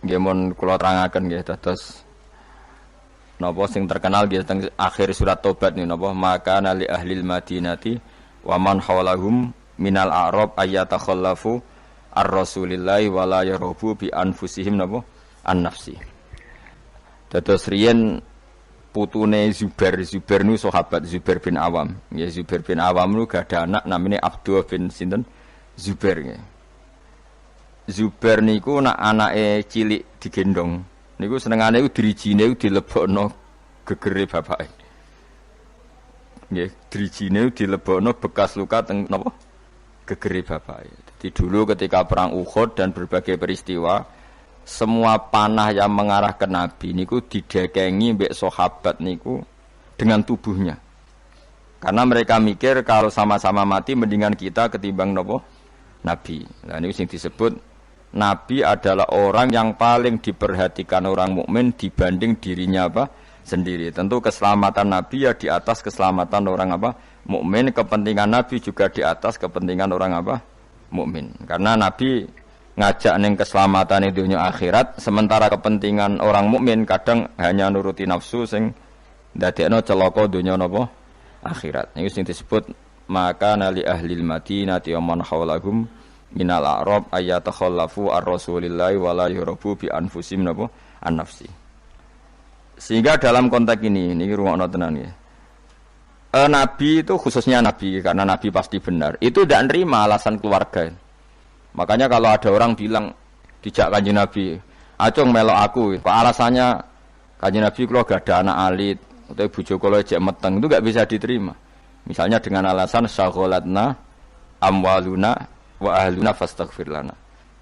nggih mun kula terangaken nggih dados napa sing terkenal nggih teng akhir surat Tobat niku napa maka nali ahlil madinati wa man hawlahum minal a'rab ayatakhallafu ar-rasulillahi wala yarubu bi anfusihim napa an-nafsi. Dados riyen putune Zubair niku sahabat Zubair bin Awam. Ya Zubair bin Awam niku gadah anak namine Abdullah bin sinten Zubair nggih. Zubair niku nak anake cilik digendong. Niku senengane iku drijine dilebokno gegere bapake. Nggih, drijine dilebokno bekas luka teng napa? Gegere bapake. Jadi dulu ketika perang Uhud dan berbagai peristiwa, semua panah yang mengarah ke Nabi niku didekengi mbek sahabat niku dengan tubuhnya. Karena mereka mikir kalau sama-sama mati mendingan kita ketimbang napa? Nabi. Nah niku sing disebut Nabi adalah orang yang paling diperhatikan orang mukmin dibanding dirinya apa sendiri. Tentu keselamatan Nabi ya di atas keselamatan orang apa mukmin, kepentingan Nabi juga di atas kepentingan orang apa mukmin. Karena Nabi ngajak ning keselamatan dunia akhirat, sementara kepentingan orang mukmin kadang hanya nuruti nafsu sing ndadekno celaka dunia napa akhirat. Niku sing disebut maka nali ahlil madinati wa man hawlahum minal a'rab ayatakhallafu ar-rasulillahi wala yurabu bi anfusim napa an-nafsi. Sehingga dalam konteks ini rungokno tenan ya. Nabi itu khususnya Nabi karena Nabi pasti benar. Itu tidak nerima alasan keluarga. Makanya kalau ada orang bilang dijak Kanjeng Nabi, "Acung melok aku." Alasannya Kanjeng Nabi kula gak ada anak alit atau bojo kula jek meteng, itu enggak bisa diterima. Misalnya dengan alasan syaghalatna amwaluna wa ahluna fastaghfir lana.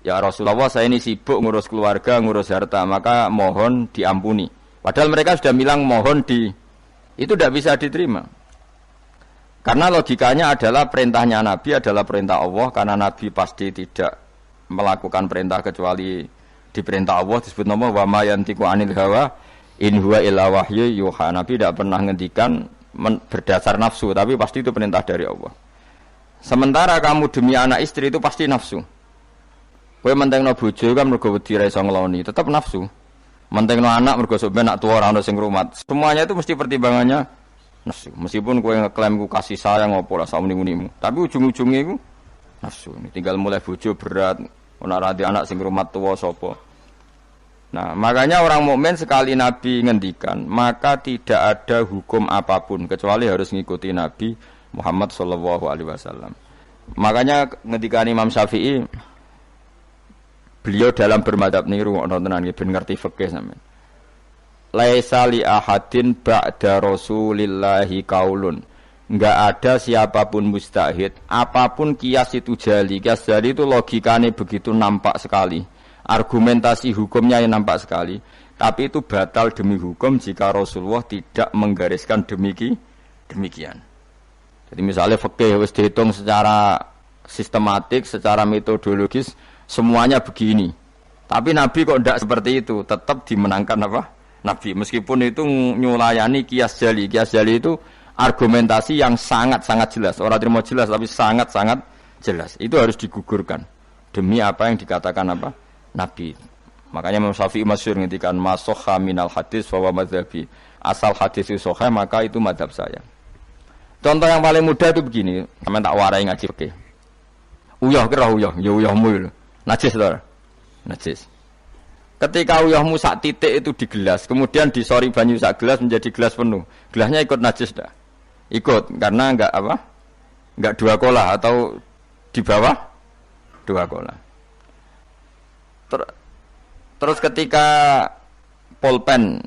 Ya Rasulullah, saya ini sibuk ngurus keluarga, ngurus harta, maka mohon diampuni. Padahal mereka sudah bilang mohon itu tidak bisa diterima. Karena logikanya adalah perintahnya Nabi adalah perintah Allah, karena Nabi pasti tidak melakukan perintah kecuali diperintah Allah, disebut nama wa ma yantiqu anil hawa in huwa illa wahyu yuha. Nabi tidak pernah ngendikan berdasar nafsu, tapi pasti itu perintah dari Allah. Sementara kamu demi anak istri itu pasti nafsu. Kowe mentengno bojo kan mergo wedi ra iso ngloni, tetap nafsu. Mentengno anak mergo sok ben nak tuwa ora ono sing ngrumat. Semuanya itu mesti pertimbangannya nafsu. Meskipun kowe ngeklaim ku kasih sayang opo lah sauni-unimu, tapi ujung-ujungnya iku nafsu. Tinggal mulai bojo berat, ora radi anak sing ngrumat tuwa sapa. Nah, makanya orang mukmin sekali Nabi ngendikan, maka tidak ada hukum apapun kecuali harus ngikuti Nabi Muhammad sallallahu alaihi wasallam. Makanya ketika Imam Syafi'i beliau dalam bermadzhab niru tenan nggih ben ngerti fikih sampean. Laisa li ahadin ba'da Rasulillahi qaulun. Enggak ada siapapun mustahid, apapun kias itu jali. Kias jali itu logikanya begitu nampak sekali. Argumentasi hukumnya yang nampak sekali, tapi itu batal demi hukum jika Rasulullah tidak menggariskan demikian. Jadi misalnya fikih wis dihitung secara sistematik, secara metodologis semuanya begini. Tapi Nabi kok tidak seperti itu, tetap dimenangkan apa? Nabi. Meskipun itu nyulayani kias jali. Kias jali itu argumentasi yang sangat-sangat jelas. Orang terima jelas tapi sangat-sangat jelas. Itu harus digugurkan demi apa yang dikatakan apa? Nabi. Makanya Imam Syafi'i masyhur ngendikan masokha minal hadis wa madzhabi. Asal hadis itu sahih maka itu mazhab saya. Contoh yang paling mudah itu begini, sampean tak warai ngaji fikih. Uyah kira uyah, ya uyahmu lho. Najis to. Najis. Ketika uyahmu sak titik itu di gelas, kemudian disori banyu sak gelas menjadi gelas penuh. Gelasnya ikut najis dah. Ikut karena enggak apa? Enggak dua kolah atau di bawah dua kolah. Terus ketika pulpen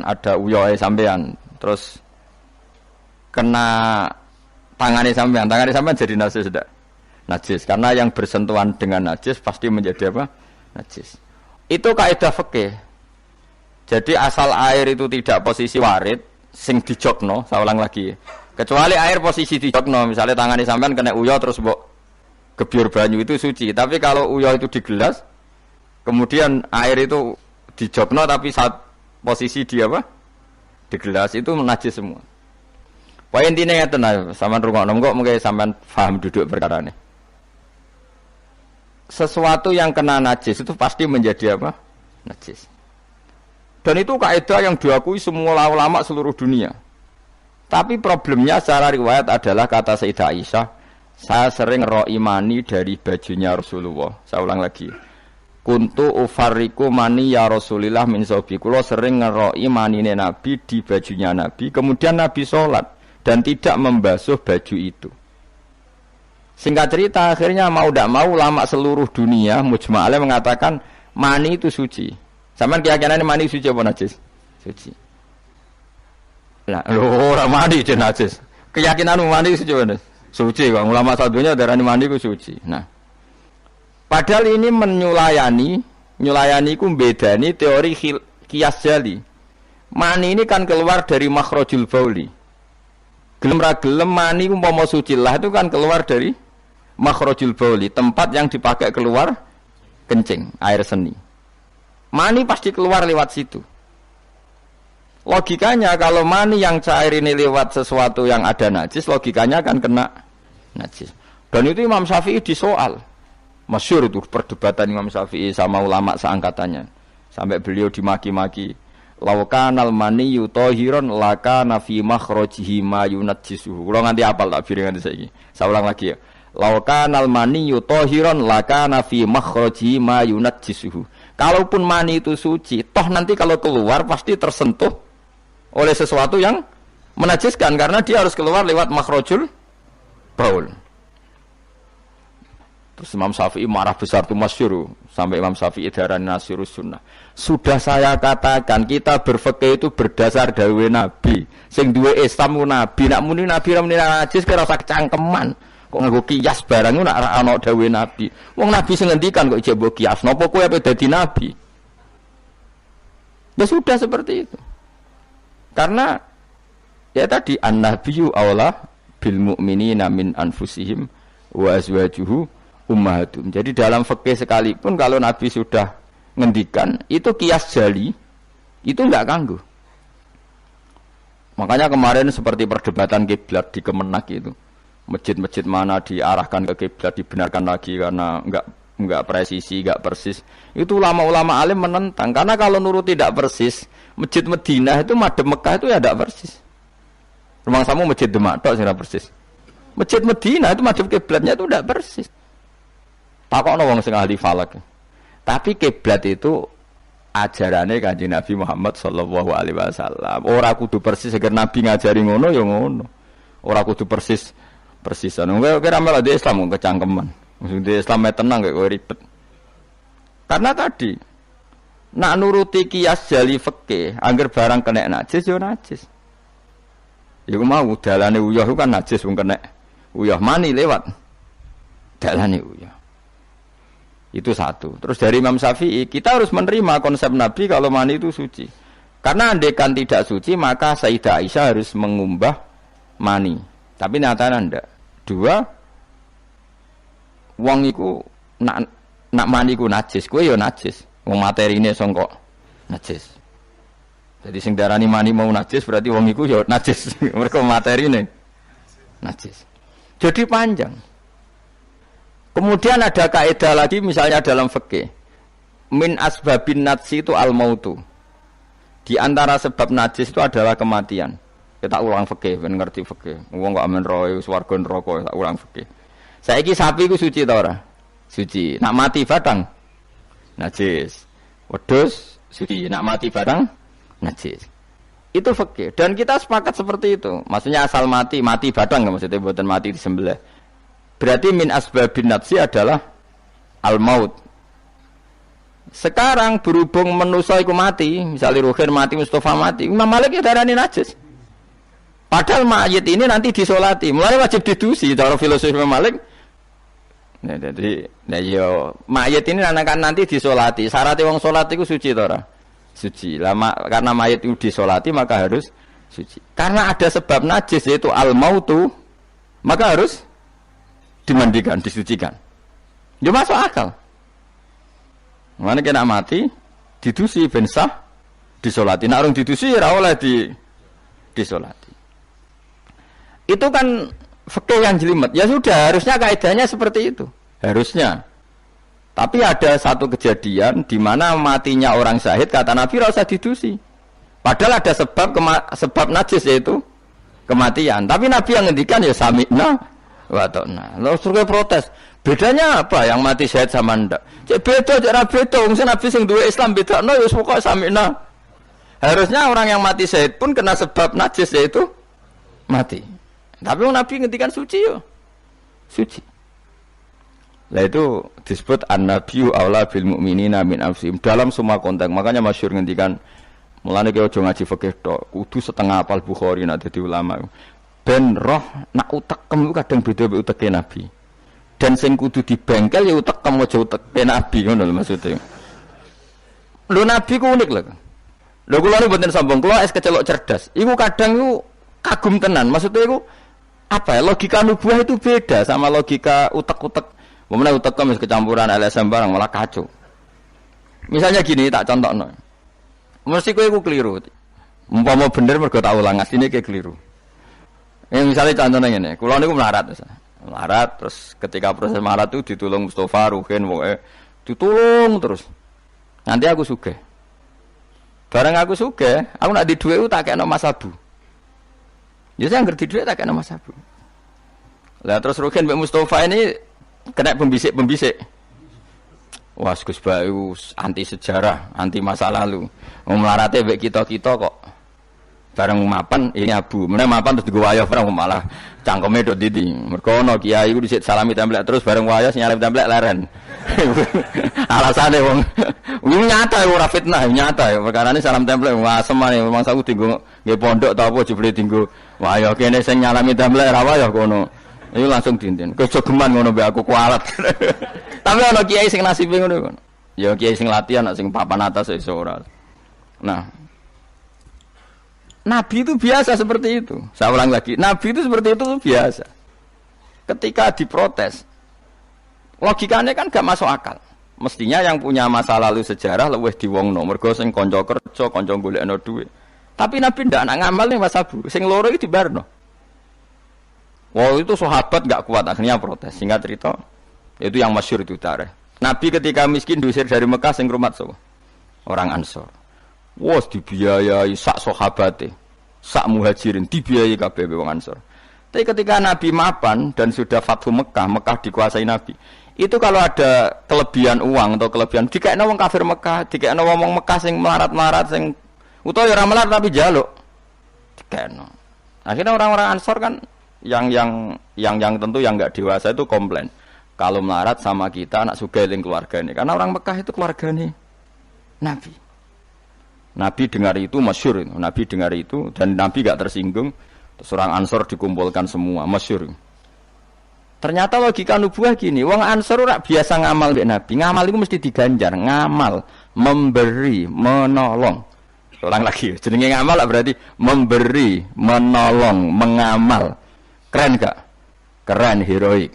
ada uyah sampean, terus kena tangannya sampean jadi najis tidak? Najis, karena yang bersentuhan dengan najis pasti menjadi apa? Najis. Itu kaidah fikih. Jadi asal air itu tidak posisi warid, sing dijokno, saya ulang lagi. Kecuali air posisi dijokno, misalnya tangannya sampean kena uyah terus mbok gebyur banyu itu suci. Tapi kalau uyah itu di gelas, kemudian air itu dijokno tapi saat posisi di apa? Di gelas itu najis semua. Poin intinya ya tenang, sampean rungokno kok mungkin sampean paham duduk perkara ini. Sesuatu yang kena najis itu pasti menjadi apa? najis. Dan itu kaidah yang diakui semua ulama seluruh dunia. Tapi problemnya secara riwayat adalah kata Sayyidah Aisyah, saya sering ngeroi mani dari bajunya Rasulullah. Saya ulang lagi. Kuntu ufarriku mani ya Rasulillah min sobi. Kulo sering ngeroi manine Nabi di bajunya Nabi. Kemudian Nabi sholat dan tidak membasuh baju itu. Singkat cerita, akhirnya mau tidak mau ulama seluruh dunia mujma'alnya mengatakan mani itu suci. Sampeyan keyakinane mani suci apa najis? Suci. Lah, ora mani itu najis. Keyakinanmu mani suci apa? Suci. Wong ulama sadunya darani mani ku suci. Nah. Padahal ini nyulayani ku bedani teori kias jali. Mani ini kan keluar dari makhrajul bauli. Gelem ra gelem mani umpama suci lah itu kan keluar dari makhrajul bauli, tempat yang dipakai keluar kencing, air seni. Mani pasti keluar lewat situ. Logikanya kalau mani yang cair ini lewat sesuatu yang ada najis, logikanya akan kena najis. Dan itu Imam Syafi'i disoal. Masyhur itu perdebatan Imam Syafi'i sama ulama seangkatannya. Sampai beliau dimaki-maki. Laukanal mani yutahiron lakana fi makhrajihi ma yunajjisuhu. Kalau nganti apal tak biring nganti saiki. Saya ulang lagi ya. Laukanal mani yutahiron lakana fi makhrajihi ma yunajjisuhu. Kalaupun mani itu suci, toh nanti kalau keluar pasti tersentuh oleh sesuatu yang menajiskan karena dia harus keluar lewat makhrajul baul. Terus Imam Syafi'i marah besar itu masyhur sampai Imam Syafi'i darani Nasirus Sunnah. Sudah saya katakan kita berfikih itu berdasar dawuh Nabi. Sing duwe Islam ku Nabi, nak muni Nabi ra muni najis kira sak cangkeman. Kok nganggo kias barang ku nak ana dawuh Nabi. Wong Nabi sing ngendikan kok ijek mbok kias. Napa kowe ape dadi nabi? Ya sudah seperti itu. Karena ya tadi an-nabiyyu aula bil mu'minina min anfusihim wa azwajuhu ummahatum. Jadi dalam fikih sekalipun kalau Nabi sudah ngendikan itu kias jali, itu enggak ganggu. Makanya kemarin seperti perdebatan kiblat di Kemenak itu. Masjid-masjid mana diarahkan ke kiblat dibenarkan lagi karena enggak presisi, enggak persis. Itu ulama-ulama alim menentang karena kalau nurut tidak persis, Masjid Madinah itu madhep Mekah itu ya tidak persis. Rumah samu Masjid Demak tok sing persis. Masjid Madinah itu madhep kiblatnya itu tidak persis. Takokno wong sing ahli falak. Tapi kiblat itu ajarane Kanjeng Nabi Muhammad sallallahu alaihi wasallam. Ora kudu persis agar Nabi ngajari ngono ya ngono. Ora kudu persisan. Kowe kira mel di Islam kecangkeman. Maksud Islam tenang kok ribet. Karena tadi nak nuruti kias jali fikih, angger barang kena najis ya najis. Iku mau dalane uyah kan najis wong kena. Uyah mani lewat. Dalane uyah. Itu satu. Terus dari Imam Syafi'i, kita harus menerima konsep Nabi kalau mani itu suci. Karena andaikan tidak suci, maka Sayyidah Aisyah harus mengumbah mani. Tapi nyatanya ndak. Dua, wong iku nak mani ku najis, kowe ya najis. Wong materine sangka najis. Jadi sing darani mani mau najis berarti wong iku ya najis. Mereka materine najis. Jadi panjang. Kemudian ada kaidah lagi misalnya dalam fikih. Min asbabin najsi itu al-mautu. Di antara sebab najis itu adalah kematian. Kita ulang fikih, ben ngerti fikih. Wong kok amen roe swarga neraka tak ulang fikih. Saiki sapi ku suci ta ora? Suci. Nak mati batang najis. Wedhus suci. Nak mati batang najis. Itu fikih. Dan kita sepakat seperti itu. Maksudnya asal mati batang maksudnya mboten mati disembelih. Berarti min asbabin najsi adalah al-maut. Sekarang berhubung manusa iku mati, misalnya Ruhin mati, Mustafa mati, Imam Malik ya darani najis. Padahal mayit ini nanti disolati, mulai wajib didusi cara filosofi Imam Malik. Nah, jadi, mayit ini nanti disolati. Syaratnya wong solat itu suci ta ora? Suci. Lama karena mayit itu disolati maka harus suci. Karena ada sebab najis yaitu al-mautu, maka harus dimandikan, disucikan. Dia masuk akal. Mana kena mati, didusi ben sah, disolati. Nak urung didusi ora oleh disolati. Itu kan fikih yang jelimet. Ya sudah, harusnya kaidahnya seperti itu. Harusnya. Tapi ada satu kejadian di mana matinya orang syahid kata Nabi ora usah didusi. Padahal ada sebab najis yaitu kematian. Tapi Nabi yang ngendikan ya sami'na wa ta'na. Lalu suruh protes. Bedanya apa yang mati syahid sama ndak? Cek beda, cek ra beda. Wong Nabi sing duwe Islam bedakno ya pokoke sami'na. Harusnya orang yang mati syahid pun kena sebab najis yaitu mati. Tapi Nabi ngendikan suci yo. Suci. Lah itu disebut an-nabiyyu aula bil mu'minina min anfusihim dalam semua konteks. Makanya masyhur ngendikan mulane ki aja ngaji fikih tok, kudu setengah apal Bukhari nek dadi ulama. Ben roh nak utekem ku kadang beda mek uteke Nabi. Dan sing kudu dibengkel ya utekem aja uteke Nabi ngono lho maksudnya. Lho Nabi ku unik lho. Lho kula niku mboten sombong, kula es kecelok cerdas. Iku kadang iku kagum tenan. Maksudnya iku apa ya, logika nubuah itu beda sama logika utek-utek. Memang utekem wis kecampuran LSM barang malah kacau. Misalnya gini tak contohno. Mesti kowe iku keliru. Umpama bener mergo tak ulang asline iki keliru. Misalnya contohnya ngene, kula niku melarat. Melarat terus ketika proses melarat itu ditulung Mustofa, Ruhin, pokoke ditulung terus. Nanti aku sugih. Bareng aku sugih, aku nak di dhuwit tak kekno Mas Abu. Ya saya ngerti dhuwit tak kekno Mas Abu. Lah terus Ruhin mbek Mustofa ini kena pembisik-pembisik. Wah, Gus Bayu anti sejarah, anti masa lalu. Melarate mbek kita-kita kok bareng mapan ini Abu. Meneh mapan terus digo wayah bareng malah cangkeme dok didi. Mergo ana kiai iku dhisik salami templek terus bareng wayah nyalip templek leren. Alasane wong nyata ora fitnah, nyata ya. Perkarane salam templek asem ae memang saku dienggo nggih pondok ta apa jebule dienggo wayah kene sing nyalami templek ra wayah kono. Iku langsung dinten. Kejogeman ngono mbek aku kualat. Tapi ana kiai sing nasibe ngono. Ya kiai sing latihan sing papan atas iso ora. Nah, Nabi itu biasa seperti itu. Saya ulang lagi, Nabi itu seperti itu biasa. Ketika diprotes, logikanya kan gak masuk akal. Mestinya yang punya masa lalu sejarah luwih diwongno, mergo sing kanca kerja, kanca golekno dhuwit. Tapi Nabi ndak nak ngamal ning Mas Abu, sing loro iki dibarno. Wah itu sahabat gak kuat akhirnya protes. Singkat cerita, itu yang masyhur itu tarikh. Nabi ketika miskin diusir dari Mekah sing rumat so, orang Ansor. Wah dibiayai sak sahabate, sak muhajirin dibiayai kabeh wong Ansor. Tapi ketika Nabi mapan dan sudah Fathu Mekah, Mekah dikuasai Nabi. Itu kalau ada kelebihan uang atau kelebihan dikekno wong kafir Mekah, dikekno wong Mekah sing melarat-melarat sing utawa ora melarat tapi jaluk. Dikekno. Akhirnya orang-orang Ansor kan yang tentu yang enggak dewasa itu komplain. Kalau melarat sama kita anak sugih ning keluargane. Karena orang Mekah itu keluargane Nabi. Nabi dengar itu masyhur itu. Nabi dengar itu dan Nabi enggak tersinggung. Terus orang Ansor dikumpulkan semua, masyhur. Ternyata logika nubuah gini, wong Ansor ora biasa ngamal mbek Nabi. Ngamal itu mesti diganjar, ngamal, memberi, menolong. Ulang lagi, jenenge ngamal berarti memberi, menolong, mengamal. Keren gak? Keren, heroik.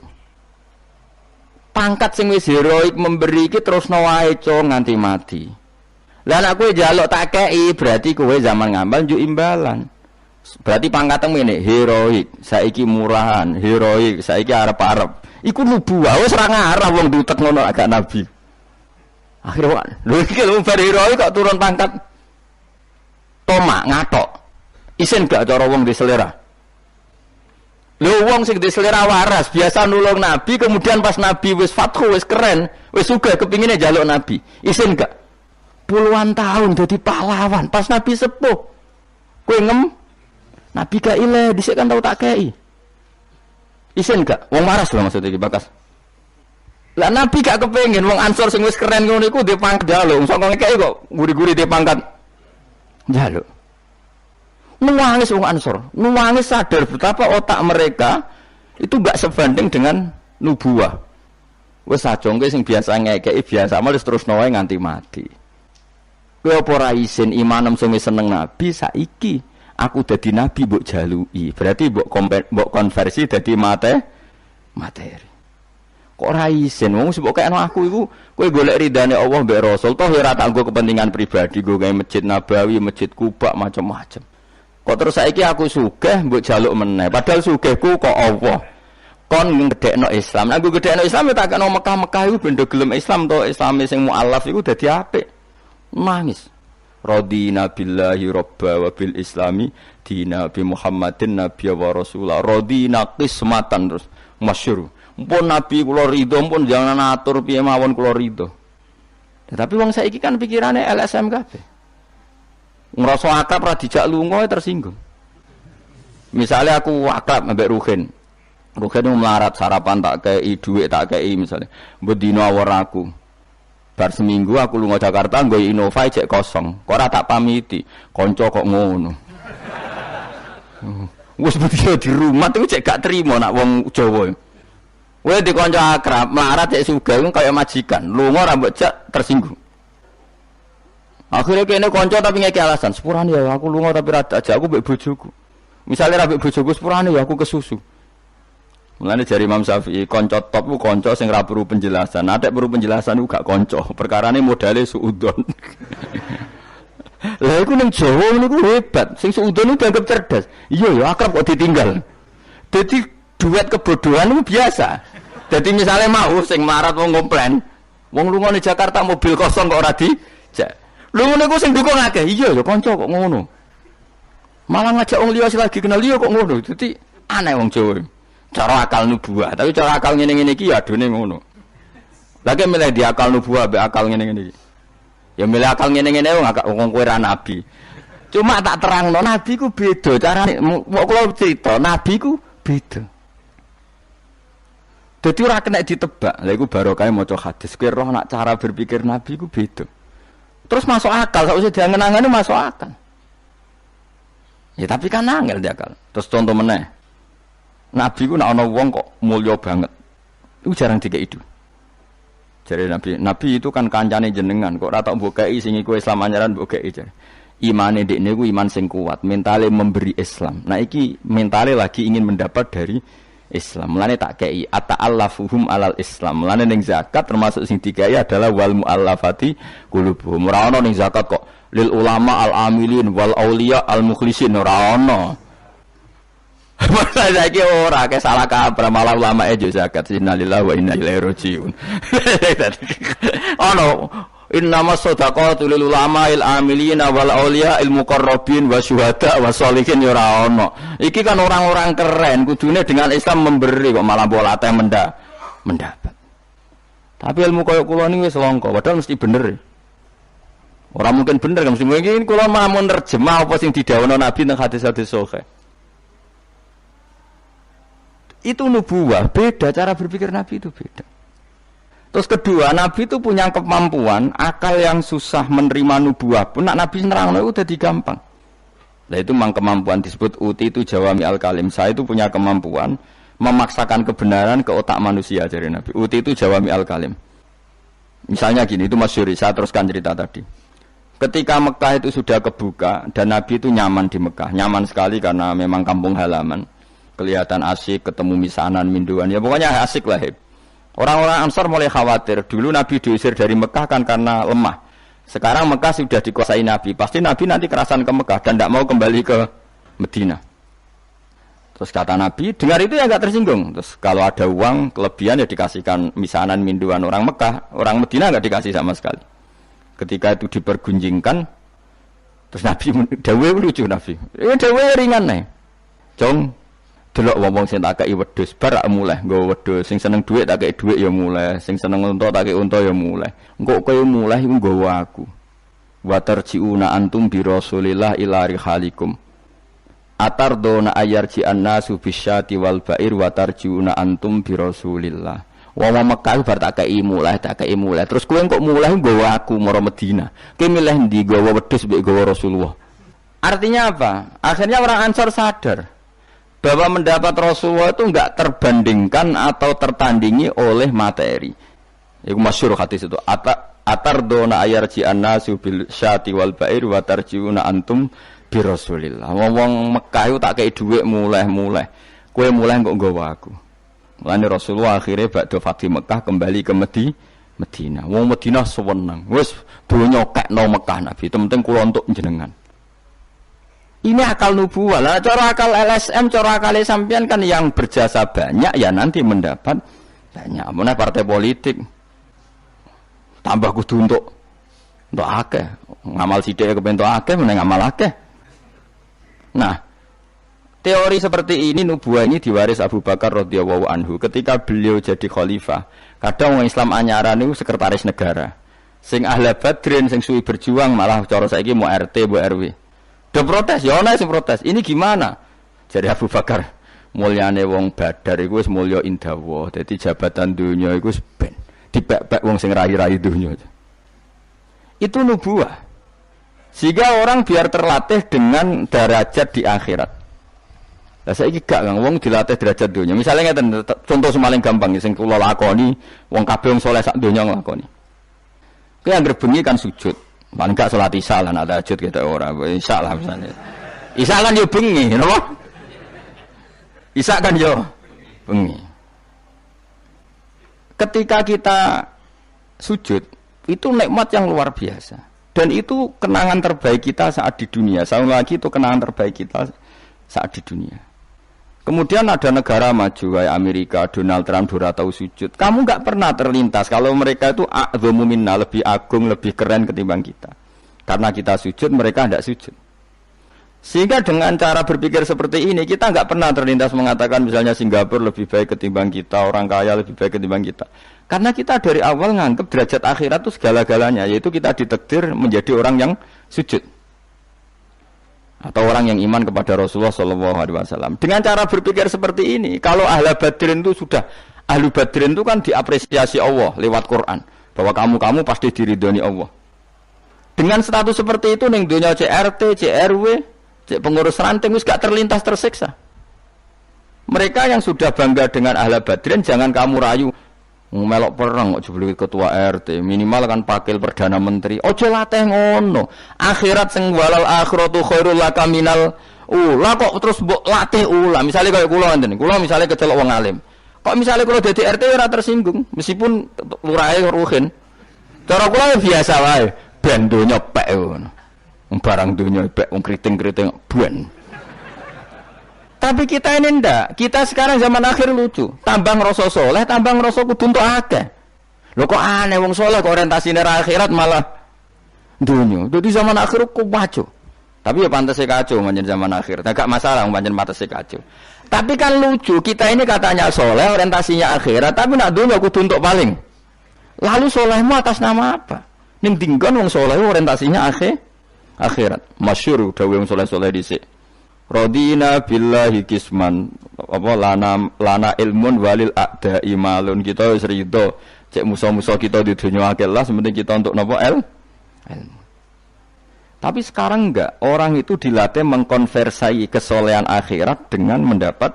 Pangkat sing wis heroik memberi iki terusno wae nganti mati. Lah nek kowe njaluk tak kei, berarti kowe zaman ngamal njuk imbalan. Berarti pangkatmu ini heroik, saiki murahan, heroik, saiki arep-arep. Iku nubuah, wis ora ngarah wong diutek ngono agak Nabi. Akhirnya lho iki lho bar heroik kok turun pangkat. Tomak ngatok. Isin gak cara wong di selera. Lho wong sing di selera waras, biasa nulung Nabi, kemudian pas Nabi wis fathu, wis keren, wis sugih kepingine njaluk Nabi. Isin gak? Puluhan tahun jadi pahlawan, pas Nabi sepuh. Kowe ngem Nabi gak ile, dhisik kan tau tak kei. Isin gak? Wong waras lho maksudnya iki bakas. Lah Nabi gak kepengin wong Ansor sing wis keren ngono iku ndek pangkat njaluk, sok ngekeki kok guri-guri ndek pangkat njaluk. Nuwangis wong Ansor, nuwangis sadar betapa otak mereka itu gak sebanding dengan nubuah. Wis sajongke sing biasa ngekeki biasa malah terus wae nganti mati. Kowe apa ora isin imanem sing seneng Nabi saiki aku dadi nabi mbok jaluki. Berarti mbok konversi dadi materi. Kok ora isin wong mbok kekno aku iku kowe golek ridane Allah mbek Rasul toh ora tak nggo kepentingan pribadi nggo gawe Masjid Nabawi, Masjid Kuba macam-macam. Kok terus saiki aku sugih mbok jaluk meneh padahal sugihku kok Allah. kon ngedekno Islam. Aku ngedekno Islam tak kena Mekah-Mekah iku bendo gelem Islam to, Islame sing mualaf iku dadi apik. Nangis. Radina billahi robba wa bil islami dina bi Muhammadin nabiyya wa rasulah. Radina qismatan terus masyhur. Mumpun nabi kula ridho, mumpun jangan atur piye mawon kula ridho. Tapi wong saiki kan pikirane LSM kabeh. Ngrasa akrab ra dijak lunga tersinggung. Misalnya aku akrab ambek Ruhin. Ruhin melarat sarapan tak kei dhuwit tak kei misalnya. Mbok dina awor aku. Bar seminggu aku lunga Jakarta nggo Innova cek kosong. Kok ora tak pamiti. Kanca kok ngono. Wis betul di rumah tuh cek gak trimo nak wong Jawa. Kowe di kanca akrab melarat cek sugih kaya majikan. Lunga ora mbok cek tersinggung. Akhirnya kene kanca tapi ngeki alasan. Sepurane ya aku lunga tapi ra ajak aku mbek bojoku. Misalnya ra mbek bojoku sepurane ya aku kesusu. Mulane jari Imam Syafi'i, kanca top ku kanca sing ra perlu penjelasan. Nek perlu penjelasan ku gak kanca. Perkarane modale suudon. Lah iku ning Jawa niku hebat. Sing suudon itu dianggap cerdas. Iya ya akrab kok ditinggal. Dadi duet kebodohan itu biasa. Dadi misale mau sing marat wong komplain, wong lunga ning Jakarta mobil kosong kok ora dijak. Lho niku sing dukung akeh. Iya ya kanca kok ngono. Malah ngajak wong liya lagi kenal liya kok ngono. Dadi aneh wong Jawa. Cara akal nubuah, tapi cara akal ngene-ngene iki ya adone ngono. Lagi milih di akal nubuah be akal ngene-ngene iki. Ya milih akal ngene-ngene wong kowe ra nabi. Cuma tak terangno nabi ku beda carane. Kok kula cerita nabi ku beda. Dadi ora kena ditebak. Lha iku barokah maca hadis. Kowe roh nak cara berpikir nabi ku beda. Terus masuk akal, sausé diangen-angene masuk akal. Ya tapi kan angel dia akal. Terus contoh meneh. Nabi ku nek ana wong kok mulya banget. Iku jarang dikeki itu. Jare Nabi itu kan kancane jenengan kok ora tak mbokeki sing iku Islam anyaran mbokeki jare. Imane dekne ku iman sing kuat, mentale memberi Islam. Nah iki mentale lagi ingin mendapat dari Islam. Mulane tak kei ata'allafuhum alal Islam. Mulane ning zakat termasuk sing dikai adalah wal muallafati qulubuhum. Ora ana ning zakat kok lil ulama al amilin wal auliya al mukhlisin ora ana. Masa saiki ora ke salah kaprah malah ulama ejo zakat innalillahi wa inna ilaihi rajiun. Ono innamas shadaqatu lil ulama'il amilina wal auliya il muqarrabin wa syuhada wa sholihin ya ora ono. Iki kan orang-orang keren kudune dengan Islam memberi kok malah bola teh mendapat. Tapi ilmu koyo kula niku wis langka padahal mesti bener. Ora mungkin bener kan mesti mungkin kula mau nerjemah apa sing didhawuhna Nabi nang hadis-hadis sahih. Itu nubuah, beda cara berpikir Nabi itu beda. Terus kedua, Nabi itu punya kemampuan akal yang susah menerima nubuah pun nak Nabi nerangno itu udah gampang. Nah itu memang kemampuan disebut uti itu jawami al-kalim. Saya itu punya kemampuan memaksakan kebenaran ke otak manusia dari Nabi. Uti itu jawami al-kalim. Misalnya gini, itu masyhur, saya teruskan cerita tadi. Ketika Mekah itu sudah kebuka dan Nabi itu nyaman di Mekah, nyaman sekali karena memang kampung halaman. Kelihatan asik, ketemu misanan, minduan, ya pokoknya asik lah. Orang-orang Ansar mulai khawatir. Dulu Nabi diusir dari Mekah kan karena lemah. Sekarang Mekah sudah dikuasai Nabi. Pasti Nabi nanti kerasan ke Mekah dan tidak mau kembali ke Medina. Terus kata Nabi, dengar itu ya nggak tersinggung. Terus kalau ada uang kelebihan ya dikasihkan misanan, minduan orang Mekah, orang Medina nggak dikasih sama sekali. Ketika itu dipergunjingkan, terus Nabi dawe lucu Nabi. Dawe ringan nih, Jong. Delok wong sing tak kei wedhus bar mulai nggo wedhus sing seneng dhuwit tak kei dhuwit ya mulai sing seneng unta tak kei unta ya mulai engko kowe mulai iku nggawa aku wa tarjiuna antum bi rasulillah ila rihalikum atardona ayarji annasu bisyati wal ba'ir wa tarjiuna antum bi rasulillah wong Mekah bar tak kei mulai terus kowe kok mulai nggawa aku mara Medina kowe milih ndi nggawa wedhus mbek nggawa Rasulullah. Artinya apa? Akhirnya orang Ansar sadar bahwa mendapat Rasulullah itu enggak terbandingkan atau tertandingi oleh materi. Iku masyhur hadis itu. Atardona ayarji annasu bil syati wal ba'ir wa tarjiuna antum bi Rasulillah. Wong Mekah itu tak kei dhuwit mulai. Kowe mulai kok nggawa aku. Mulane Rasulullah akhirnya badhe Fatih Mekah kembali ke Medina. Wong Medina seneng. Wis donya kekno Mekah Nabi. Penting kula untuk jenengan. Ini akal nubuwah. Lah cara akal LSM, cara akal sampean kan yang berjasa banyak ya nanti mendapat banyak. Mana partai politik tambah kudu untuk akeh. Ngamal sithik kepen untuk akeh, meneng ngamal akeh. Nah, teori seperti ini nubuwah ini diwaris Abu Bakar radhiyallahu anhu ketika beliau jadi khalifah. Kadang orang Islam anyaran itu sekretaris negara. Sing ahli badrin, sing suwi berjuang malah cara saiki mau RT, mau RW. Udah protes, ya ana sing protes. Ini gimana? Jadi Abu Bakar, mulyane wong Badar iku wis mulya indawa. Dadi jabatan dunya iku wis ben dipek-pek wong sing rai-rai dunya. Itu nubuwah. Sehingga orang biar terlatih dengan derajat di akhirat. Lah saiki gak Kang, wong dilatih derajat dunya. Misale ngeten contoh semaling gampang sing kula lakoni, wong kabeh wong saleh sak donya nglakoni. Kuwi anggere bengi kan sujud. Paling gak salat isya lan ada tahajud kita ora. Isya lah misalnya. Isya kan yo bengi, napa? Isya kan yo bengi. Ketika kita sujud, itu nikmat yang luar biasa. Dan itu kenangan terbaik kita saat di dunia. Sekali lagi itu kenangan terbaik kita saat di dunia. Kemudian ada negara maju kayak Amerika, Donald Trump ora tahu sujud. Kamu nggak pernah terlintas kalau mereka itu a'dzamu minna, lebih agung, lebih keren ketimbang kita. Karena kita sujud, mereka tidak sujud. Sehingga dengan cara berpikir seperti ini, kita nggak pernah terlintas mengatakan misalnya Singapura lebih baik ketimbang kita, orang kaya lebih baik ketimbang kita. Karena kita dari awal nganggap derajat akhirat itu segala-galanya, yaitu kita ditakdir menjadi orang yang sujud. Atau orang yang iman kepada Rasulullah SAW. Dengan cara berpikir seperti ini, kalau ahli badrin itu sudah, ahli badrin itu kan diapresiasi Allah lewat Quran. Bahwa kamu pasti diridhoni Allah. Dengan status seperti itu, ning dunia CRT, CRW, pengurus ranting, itu gak terlintas tersiksa. Mereka yang sudah bangga dengan ahli badrin, jangan kamu rayu. Melok perang kok jebul ketua RT, minimal kan pakil perdana menteri. Ojo latih ngono. Akhirat sing walal akhiratu khairul laka minal ula kok terus mbok latih ula. Misale kaya kula ngenten. Kula misale kecelok wong alim. Kok misale kula dadi RT ora tersinggung meskipun lurahe ruhin. Cara kula biasa wae. Ben donya pek ngono. Barang donya pek wong kriting-kriting ben. Tapi kita ini ndak. Kita sekarang zaman akhir lucu. Tambang rasa soleh, tambang rasa kudu entuk akeh. Lho kok aneh wong soleh kok orientasine ra akhirat malah dunya. Dadi zaman akhir kok kacau. Tapi ya pantese kacau manjen zaman akhir. Enggak masalah manjen pantese kacau. Tapi kan lucu, kita ini katanya soleh, orientasinya akhirat, tapi nak dunya kudu entuk paling. Lalu solehmu atas nama apa? Ning dinggon wong soleh orientasinya akhirat. Masyhur dawuh wong soleh-soleh dhisik. Radina billahi kisman apa lana ilmun walil a'da imalun. Kita wis rido cek musuh-musuh kita di dunia akhirat lah, sementing kita untuk napa ilmu. Tapi sekarang enggak, orang itu dilatih mengkonversai kesolehan akhirat dengan mendapat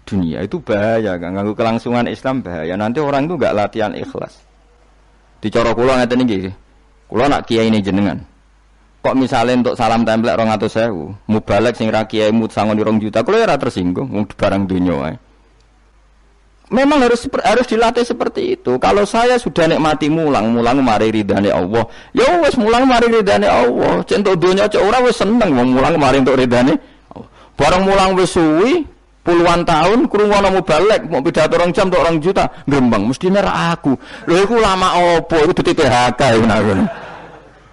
dunia. Itu bahaya, kan ganggu kelangsungan Islam bahaya. Nanti orang itu enggak latihan ikhlas. Dicara kula ngeten iki. Kula nak kiai ini jenengan. Kok misalnya untuk salam templek 200.000, mubalek sing ra kiai mut sangon 2 juta, kalau ora tersinggung wong barang dunya wae. Memang harus dilatih seperti itu. Kalau saya sudah nikmati mulang mari ridane Allah. Ya wis mulang mari ridane Allah. Centuk dunya cek ora wis seneng wong mulang mari entuk ridane. Barang mulang wis suwi puluhan tahun krungono mubalek mau pidato 2 jam untuk 2 juta, grembang mestine ra aku. Lha iku lama opo iku dadi PHK ngono.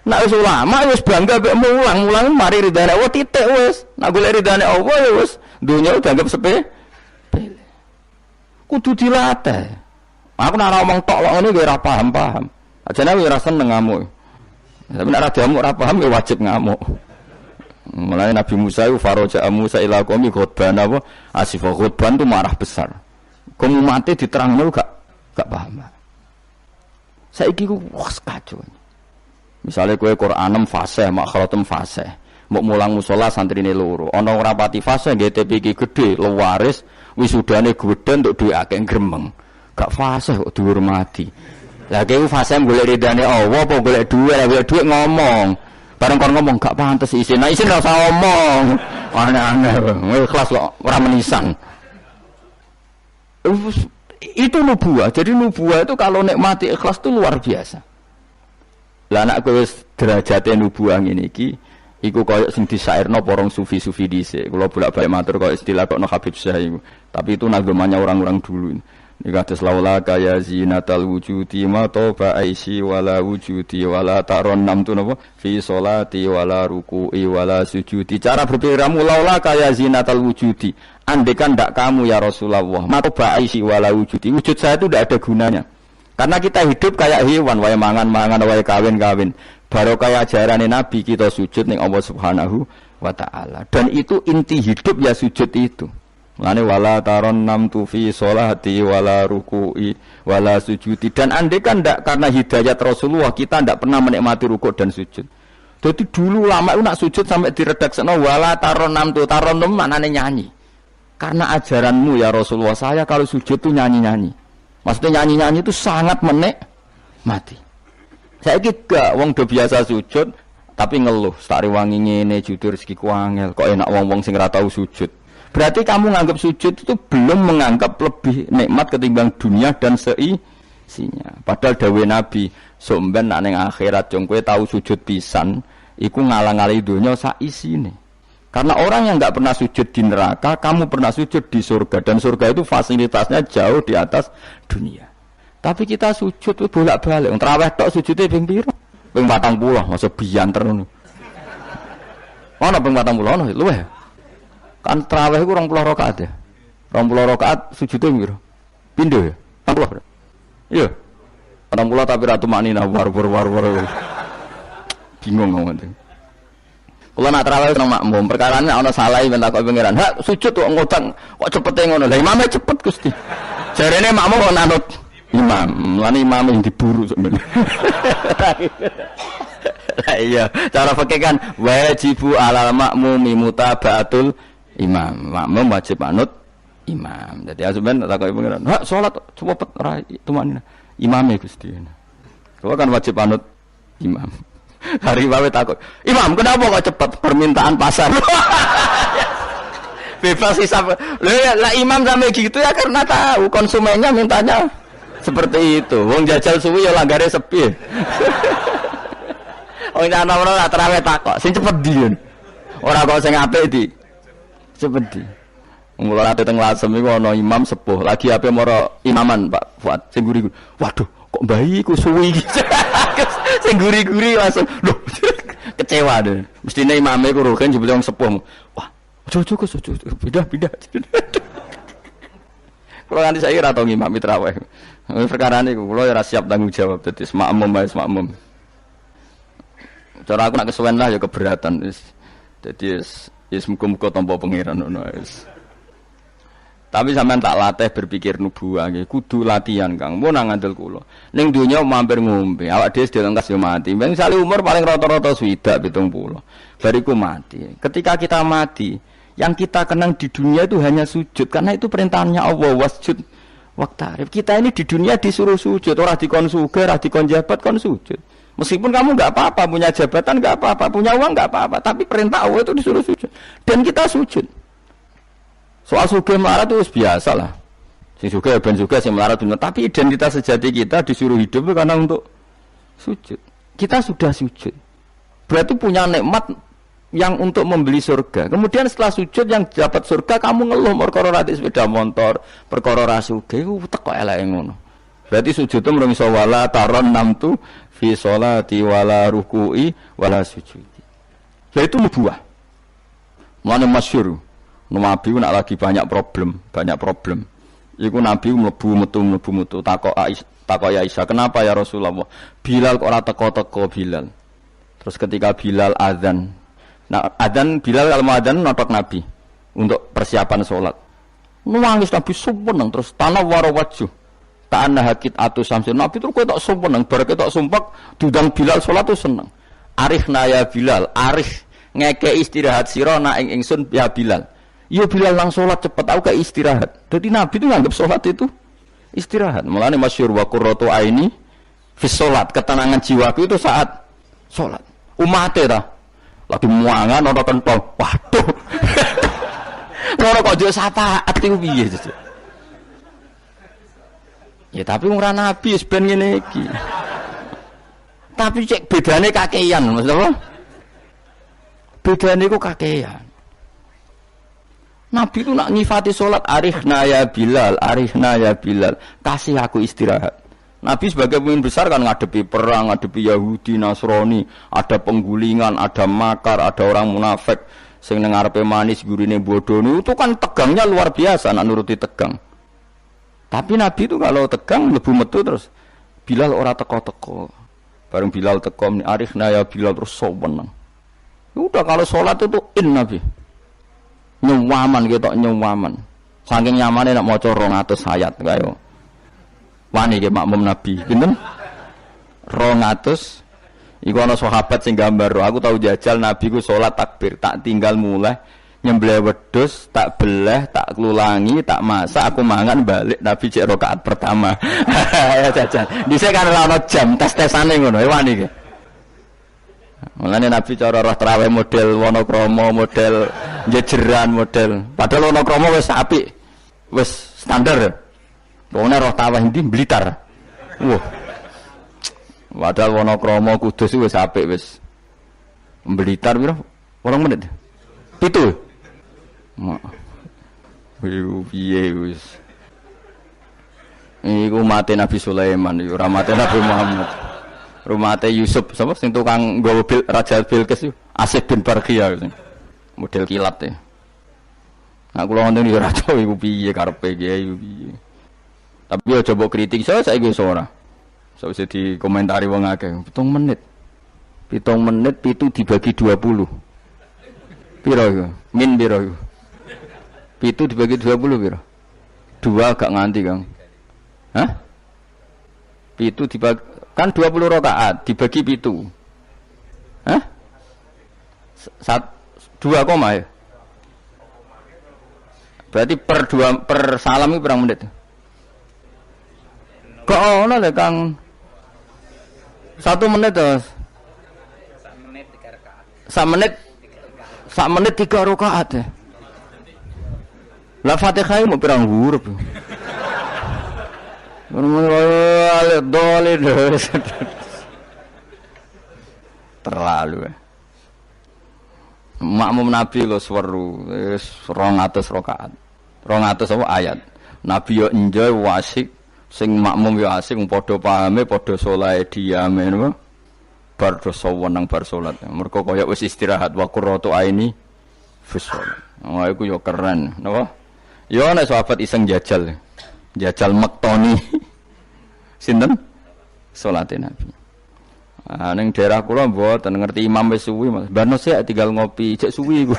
Nak wis ulama wis bangga mek mulang mari ridane Allah titik wis. Nak golek ridane Allah ya wis dunya dianggap sepele. Kudu dilatih. Aku nak ngomong tok kok ngene ora paham. Ajane ora seneng ngamuk. Tapi nek ora diamuk ora paham ya wajib ngamuk. Mulai Nabi Musa itu faraja Musa ila qaumi khutban apa asif khutban itu marah besar. Kamu mati diterangno gak paham. Saiki ku wis kacau. Misalnya kue Qur'anem fasih, makhratem fasih. Mbok mulang musala santrine loro. Ana ora pati fasih nggih TPQ gede, lewaris, wisudane gedhe untuk duwe akeh gremeng. Gak fasih kok dihormati. Lah kowe fasih golek ridane Allah apa golek dhuwit ngomong. Bareng kon ngomong gak pantes isin. Nah isin ora usah ngomong. Aneh-aneh. Ikhlas kok ora menisan. Itu nubuwah. Jadi nubuwah itu kalau nikmati ikhlas itu luar biasa. Lah anak kowe derajate nubuwah ngene iki iku koyo sing disairno porong sufi-sufi dhisik. Kula bolak-balik matur koyo istilah kok no Habib Syah iku. Tapi itu nagomannya orang-orang dulu. Iki kados laula kaya zinatal wujudi ma toba aisi wala wujudi wala taron nam tu napa fi sholati wala ruku'i wala sujudi. Cara berpikirmu laula kaya zinatal wujudi. Andekan ndak kamu ya Rasulullah ma toba aisi wala wujudi. Wujud saya itu ndak ada gunanya. Karena kita hidup kayak hewan, wae mangan-mangan, wae kawin-kawin. Baru kayak ajaran Nabi kita sujud ning Allah Subhanahu wa taala. Dan itu inti hidup ya sujud itu. Lane wala taron nam tu fi sholati wala ruku'i wala sujudi. Dan andai kan ndak karena hidayat Rasulullah kita ndak pernah menikmati rukuk dan sujud. Jadi dulu lama itu nak sujud sampai diredaksekno wala taron nam tu taron nam maknane nyanyi. Karena ajaranmu ya Rasulullah saya kalau sujud tuh nyanyi-nyanyi. Maksudnya nyanyi-nyanyi itu sangat menikmati. Saya gak wong do biasa sujud tapi ngeluh stari wangi ngene jujur rezekiku angel kok enak wong-wong sing ora tau sujud. Berarti kamu menganggap sujud itu belum menganggap lebih nikmat ketimbang dunia dan seisinya. Padahal dawuh Nabi, somben nek ning akhirat jong kowe tau sujud pisan, iku ngalang-alangi donya sak isine. Karena orang yang enggak pernah sujud di neraka, kamu pernah sujud di surga dan surga itu fasilitasnya jauh di atas dunia. Tapi kita sujud bolak-balik, traweh tok sujude ping pira? Ping 40, masa bianter ngono. Ono ping 40 ono luweh. Kan tarawih itu 20 rakaat ya. 20 rakaat sujudnya piro? Pindho ya? 40. Iya. 40 tapi ratu maknina war. Bingung ngomong. Kula nak tarawih nang makmum, perkarane ana salah ben takok pangeran. Hak sujud kok ngutang, kok cepete ngono. Lah imame cepet Gusti. Jarene makmum kok nanut imam. Lan imam yang diburu sebenarnya. Iya, cara fikih kan wajibu alal makmumi mutabaatul imam, makmum wajib anut imam. Jadi azuban tak kau pengiran. Hak sholat cepet rai tumanina. Imamnya Gusti. Kau kan wajib anut imam. Hari bawe takut. Imam kenapa kok cepet permintaan pasar? Bebas hisab. Lah imam sampai gitu ya karena tahu konsumennya mintanya seperti itu. Wong jajal suwi ya langgare sepi. Wong ana-ana tarawih takok, sing cepet ndi. Ora kok sing apik di. Cepet. Mula ate teng Lasem iku ana imam sepuh, lagi ape moro imaman Pak Fuad sing guri-guri. Waduh, kok bayi ku suwi iki. Sing guri-guri langsung lho kecewa deh. Mestine imame ku rugen jebule wong sepuh. Wah, ojo-ojo pindah. Kalau nanti saya ora tau ngimami tarawih. Perkara niku kula ora siap tanggung jawab dadi makmum. Cara aku nak kesuwen lah ya keberatan wis. Dadi wis muga-muga tampa pangeran ngono wis. Tapi sampean tak latih berpikir nubuwah nggih, kudu latihan Kang. Mun nang ngandel kula. Ning donya mampir ngombe, awak dhewe sedhe lengkas yo mati. Ben sale umur paling rata-rata 70 70. Bariku mati. Ketika kita mati, yang kita kenang di dunia itu hanya sujud karena itu perintahnya Allah wasjud waqtarib. Kita ini di dunia disuruh sujud, ora dikon sugih, ora dikon jabat kon sujud. Meskipun kamu enggak apa-apa, punya jabatan enggak apa-apa, punya uang enggak apa-apa, tapi perintah Allah itu disuruh sujud. Dan kita sujud. Soal sugih melarat itu biasa lah. Sing sugih ben sugih, sing melarat bener. Tapi identitas sejati kita disuruh hidup karena untuk sujud. Kita sudah sujud. Berarti punya nikmat yang untuk membeli surga. Kemudian setelah sujud yang dapat surga kamu ngeluh perkara ra sepeda motor, perkara ra sugih ku teko eleke ngono. Berarti sujud itu merung iso wala taron namtu fi sholati wala ruku'i wala sujudi. Ya itu nubuwah. Mulane masyhur. Nabi nak lagi banyak problem. Iku Nabi mlebu metu takok ya Aisyah, "Kenapa ya Rasulullah? Bilal kok ora teko-teko Bilal?" Terus ketika Bilal azan. Nah, azan Bilal kalau mau azan notok Nabi untuk persiapan salat. Nangis Nabi sumpeng terus tanah waro wajhu. Ta'anna hakit atu samsin. Nabi terus kowe tok sumpeng bar ketok sumpek diundang Bilal salat tuh seneng. Arifna ya Bilal, arif ngeke istirahat sira nak ing ingsun ya Bilal. Ya Bilal lang salat cepet aku kayak istirahat. Jadi Nabi itu nganggap salat itu istirahat. Mulane masyhur wa qurratu aini fi salat, ketenangan jiwaku itu saat salat. Umate ta lagi muangan ana kentong. Waduh. Ora kok yo syafaat iku piye. Ya tapi ora Nabi wis ben ngene iki. Tapi cek bedane kakean, Mas apa? Bedane iku kakean. Nabi itu nak nyifati sholat, arihna ya Bilal, kasih aku istirahat. Nabi sebagai pemimpin besar kan ngadepi perang, ngadepi Yahudi, Nasrani, ada penggulingan, ada makar, ada orang munafik, sing nang ngarepe manis gurine bodoh itu kan tegangnya luar biasa, nak nuruti tegang. Tapi Nabi itu kalau tegang mlebu metu terus Bilal ora teko-teko. Bareng Bilal teko, arihna ya Bilal terus soweneng. Udah kalau sholat itu Nabi. Nyawaman gitu, nyawaman. Saking nyamannya nak maca 200 ayat kaya. Wani ge makmum Nabi, pinten? 200. Iku ana sahabat sing gambar, aku tahu jajal Nabi ku salat takbir, tak tinggal mulai nyembelih wedhus, tak belah, tak klulangi, tak masak, aku mangan balik Nabi cek rakaat pertama. Ya jajal. Dhisik kan ora ana jam tes-tesane ngono, wani ge. Mulane Nabi cara roh tarawih model Wonokromo, model jejeran, model. Padahal Wonokromo wis apik. Wis standar. Pokoknya roh tarawih ndi Blitar. Wah. Padahal Wonokromo Kudus wis apik wis. Blitar piro? 8 menit. 7. Piye wis. Iku mate Nabi Sulaiman, iku ora mate Nabi Muhammad. Rumate Yusuf, sapa sing tukang nggawa Raja Bilqis Asif bin Barqiyah model kilat ya. Nah kula ngoten iki raja iku piye karepe kiai piye. Tapi aja mbok kritik saya saiki wis ora. Sawise dikomentari wong akeh 7 menit. 7 menit pitu dibagi 20. Piro iku? Min piro iku? Pitu dibagi 20 piro? 2 gak nganti, Kang. Hah? Pitu dibagi kan 20 rakaat dibagi 7. Hah? 2 koma ya? Berarti per salam itu berapa menit? Kok ono lho Kang? 1 menit terus. 1 menit 3 rakaat ya. Lah Fatihah mau pirang huruf. Terlalu ya. Makmum Nabi lo seweru 200 rakaat. 200 apa ayat. Nabi yo enjoy wasik, sing makmum yo asik padha pahame, padha saleh diame napa. Bar dosa wenang bar salat. Mergo kaya wis istirahat wa qurratu aini fi shalat. Wah iku yo keren, napa? Yo nek sahabat iseng jajal. Jajal mektoni sinten salate Nabi. Ah ning daerah kula mboten ngerti imam wis suwi Mas. Bano sik tinggal ngopi, cek suwi iku.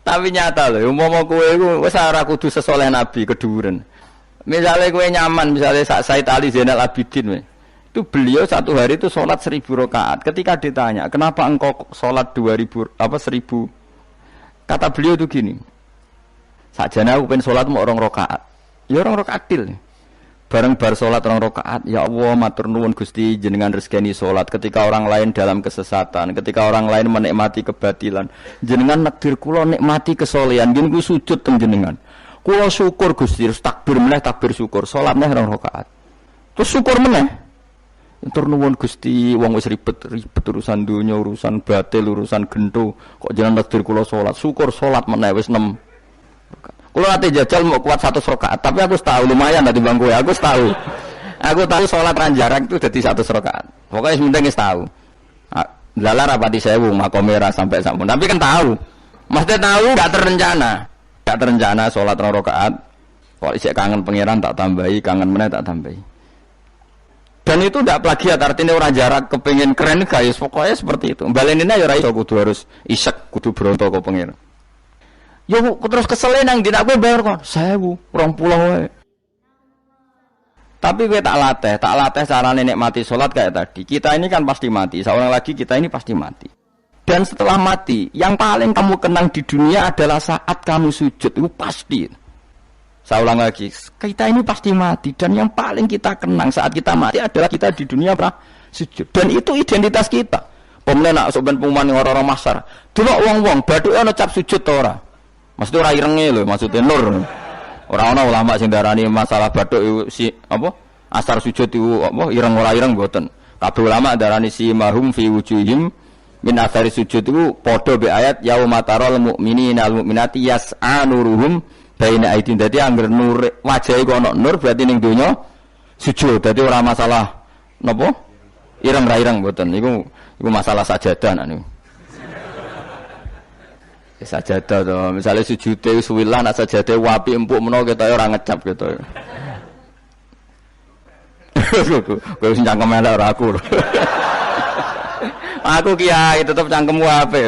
Tapi nyata lho, umpama kowe iku wis ora kudu sesoleh Nabi keduren. Misale kowe nyaman, misale sak Said Ali Zainal Abidin we. Itu beliau satu hari itu salat 1000 rakaat. Ketika ditanya, "Kenapa engkau salat 2000 apa 1000?" Kata beliau itu gini, sakjane aku pengen sholat mau 2 rakaat, ya 2 rakaat til. Bareng bar sholat 2 rakaat, ya Allah matur nuwun Gusti jenengan rezekani sholat. Ketika orang lain dalam kesesatan, ketika orang lain menikmati kebatilan, jenengan nakdir kula nikmati kesolehan, nggih ku sujud teng jenengan. Kula syukur Gusti, terus takbir meneh takbir syukur, sholat meneh 2 rakaat. Terus syukur meneh. Matur nuwun Gusti, wong wis ribet urusan dunya, urusan batil, urusan gento, kok jenengan takdir kula salat. Syukur salat meneh wis 6. Kula ate jajal mau kuat 100 rakaat, tapi aku tahu lumayan dadi bang kowe, aku tahu. Aku tahu salat ranjarak itu dadi 100 rakaat. Pokoke penting wis tahu. Lala rapati 1000 makom merah sampai sampun. Tapi kan tahu. Maksudnya tahu enggak terencana. Enggak terencana salat 2 rakaat. Kok isih kangen pangeran tak tambahi, kangen meneh tak tambahi. Dan itu tidak plagiat, artinya orang jarak kepengen keren guys, pokoknya seperti itu. Balenina ya iso kudu harus isek, kudu bronto kok pengen. Yo terus kesel nang dina kowe bayar kok 1000, 20 wae. Tapi kowe tak latih carane nikmati salat kayak tadi. Kita ini kan pasti mati, seorang lagi kita ini pasti mati. Dan setelah mati, yang paling kamu kenang di dunia adalah saat kamu sujud, itu pasti. Saya ulang lagi, kita ini pasti mati dan yang paling kita kenang saat kita mati adalah kita di dunia sujud. Dan itu identitas kita. Pemenang soben pengumuman orang-orang masar. Delok wong-wong badhuke ana cap sujud ta ora? Maksudnya ora irenge lho, maksudnya nur. Ora ana ulama sing darani masalah bathuk si apa? Asar sujud iku apa ireng ora ireng mboten. Kabeh ulama darani simahum fi wujuhim min athari sujud itu padha be ayat yauma taral mu'minina al mu'minati yas'a nuruhum baina aidin. Dadi anggere nur wajahe kok ana nur berarti ning donya sujud. Dadi ora masalah napa? Ireng ra ireng mboten. Iku masalah sajadah niku. Sajadah to, misale sujude suwilah nek sajadah wapi empuk menawa ketoke ora ngecap ketoke. Kowe sing cangkem elek ora aku. Aku kiai tetep cangkemmu apik.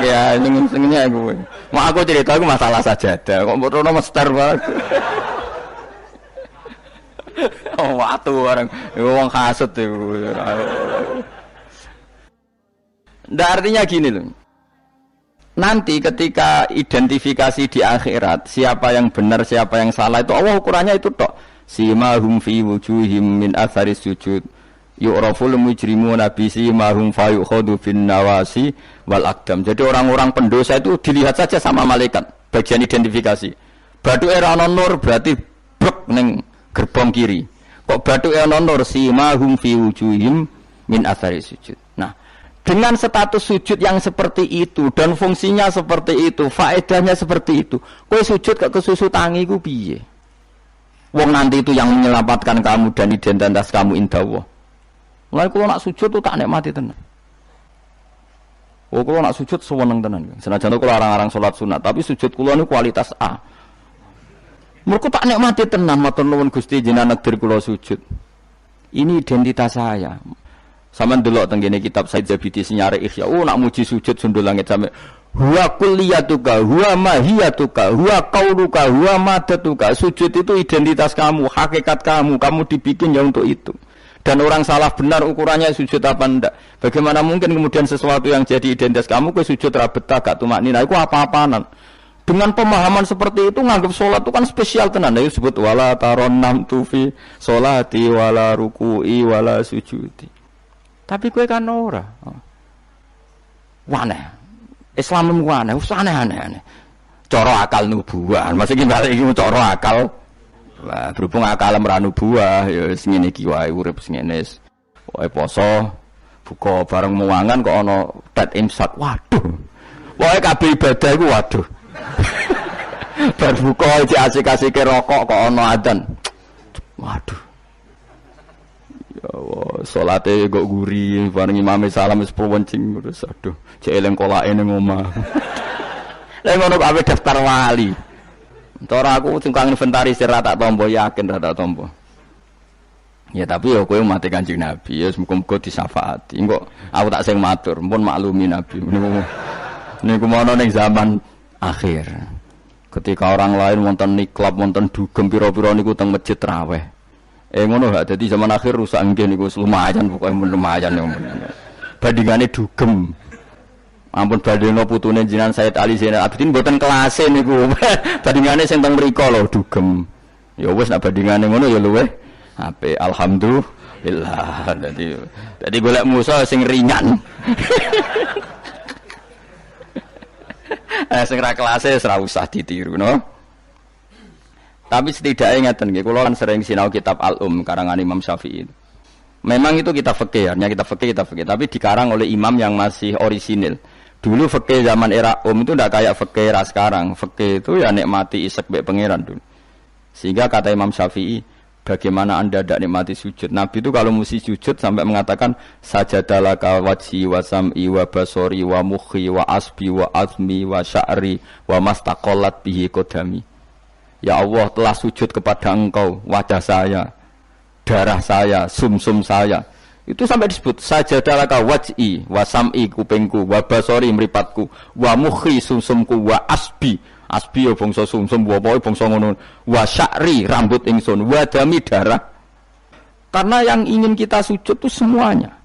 Kiai sing-singnya aku. Mak aku cerita aku masalah sajadah. Kok mboten mester banget. Oh, watu orang wong hasud itu. Ndak artinya gini loh. Nanti ketika identifikasi di akhirat siapa yang benar siapa yang salah itu Allah ukurannya itu tok. Simahum fi wujuhim min athari sujud. Yu'raful mujrimuna bi simahum fa yukhadu fin nawasi wal aqdam. Jadi orang-orang pendosa itu dilihat saja sama malaikat bagian identifikasi. Bathuke ra ana nur berarti blek ning gerbong kiri. Kok bathuke ana nur simahum fi wujuhim min athari sujud. Nah, dengan status sujud yang seperti itu dan fungsinya seperti itu, faedahnya seperti itu. Kowe sujud gak kesusu tangi ku piye? Wong nanti itu yang menyelamatkan kamu dan identitas kamu indah Allah. Mulai kalau nak sujud tuh tak nikmati tenan. Oh kalau nak sujud sewenang tenan. Senajan kalau orang-orang sholat sunat, tapi sujud kula ini kualitas A. Mereka tak nikmati tenan. Matur nuwun Gusti jenengan negeri kula sujud. Ini identitas saya. Sama ndelok teng kene kitab Said Zabidi Sinyare Ihya. Oh nak muji sujud sundul langit sampe huwa kulliyatuka, huwa mahiyatuka, huwa qauluka, huwa madatuka. Sujud itu identitas kamu, hakikat kamu dibikin ya untuk itu. Dan orang salah benar ukurannya sujud apa ndak. Bagaimana mungkin kemudian sesuatu yang jadi identitas kamu ke sujud ra betah gak tumaknina iku apa-apaanan. Dengan pemahaman seperti itu nganggap sholat itu kan spesial tenan. Itu disebut wala taronam tufi sholati wala ruku'i wala sujudi. Tapi kowe kan ora. Waneh. Islam itu aneh-aneh. Cara akal nubuah. Maksudnya balik iki cara akal. Wah, berhubung akal meranu buah, ya sing ngene iki wae urip sing ngene. Wae poso, buka bareng muangan kok ana dat imsak. Waduh. Wae kabeh ibadah iku waduh. Bar buka iki asik-asike rokok kok ana adzan. Waduh. Ya Allah, salate kok guri bareng imame salam wis pewencing terus aduh, cek eling kolake ning omah. Lah ngono kok ape daftar wali. Tora aku sing kangen inventarisir ra tak tampa yakin ra tak tampa. Ya tapi ya kowe mati Kanjeng Nabi ya muga-muga disyafaati. Engko aku tak sing matur, mumpun maklumi Nabi. Niku mono ning zaman akhir. Ketika orang lain wonten niklab, wonten dugem pira-pira niku teng masjid traweh. Ngono gak dadi zaman akhir rusak nggih niku lumayan pokoke lumayan. Bandingane dugem. Ampun badheno putune jenengan Said Ali Zainal Abidin mboten kelase niku. Bandingane sing teng mriko lho dugem. Ya wis nek bandingane ngono ya luweh apik. Alhamdulillah. Dadi golek musuh sing ringan. Sing ra kelase ora usah ditiru no. Tapi setidaknya ngeten nggih kula kan sering sinau kitab Al-Um karangan Imam Syafi'i. Memang itu kitab fikih, hanya kitab fikih, tapi dikarang oleh imam yang masih orisinil. Dulu fikih zaman era itu tidak kayak fikih era sekarang. Fikih itu ya nikmati isek baik pangeran dulu. Sehingga kata Imam Syafi'i, bagaimana anda tidak nikmati sujud? Nabi itu kalau mesti sujud sampai mengatakan sajadalaka wajhi wa sam'i wa basori wa mukhi wa asbi wa azmi wa sya'ri wa mastaqallat bihi qadami. Ya Allah telah sujud kepada engkau, wajah saya, darah saya, sumsum saya. Itu sampai disebut sajadalaka waj'i wa sam'i kupingku wa basori mripatku wa mukhi sumsumku wa asbi ya bangsa sumsum wa pokoke bangsa ngono wa sya'ri rambut ingsun wa dami darah. Karena yang ingin kita sujud itu semuanya.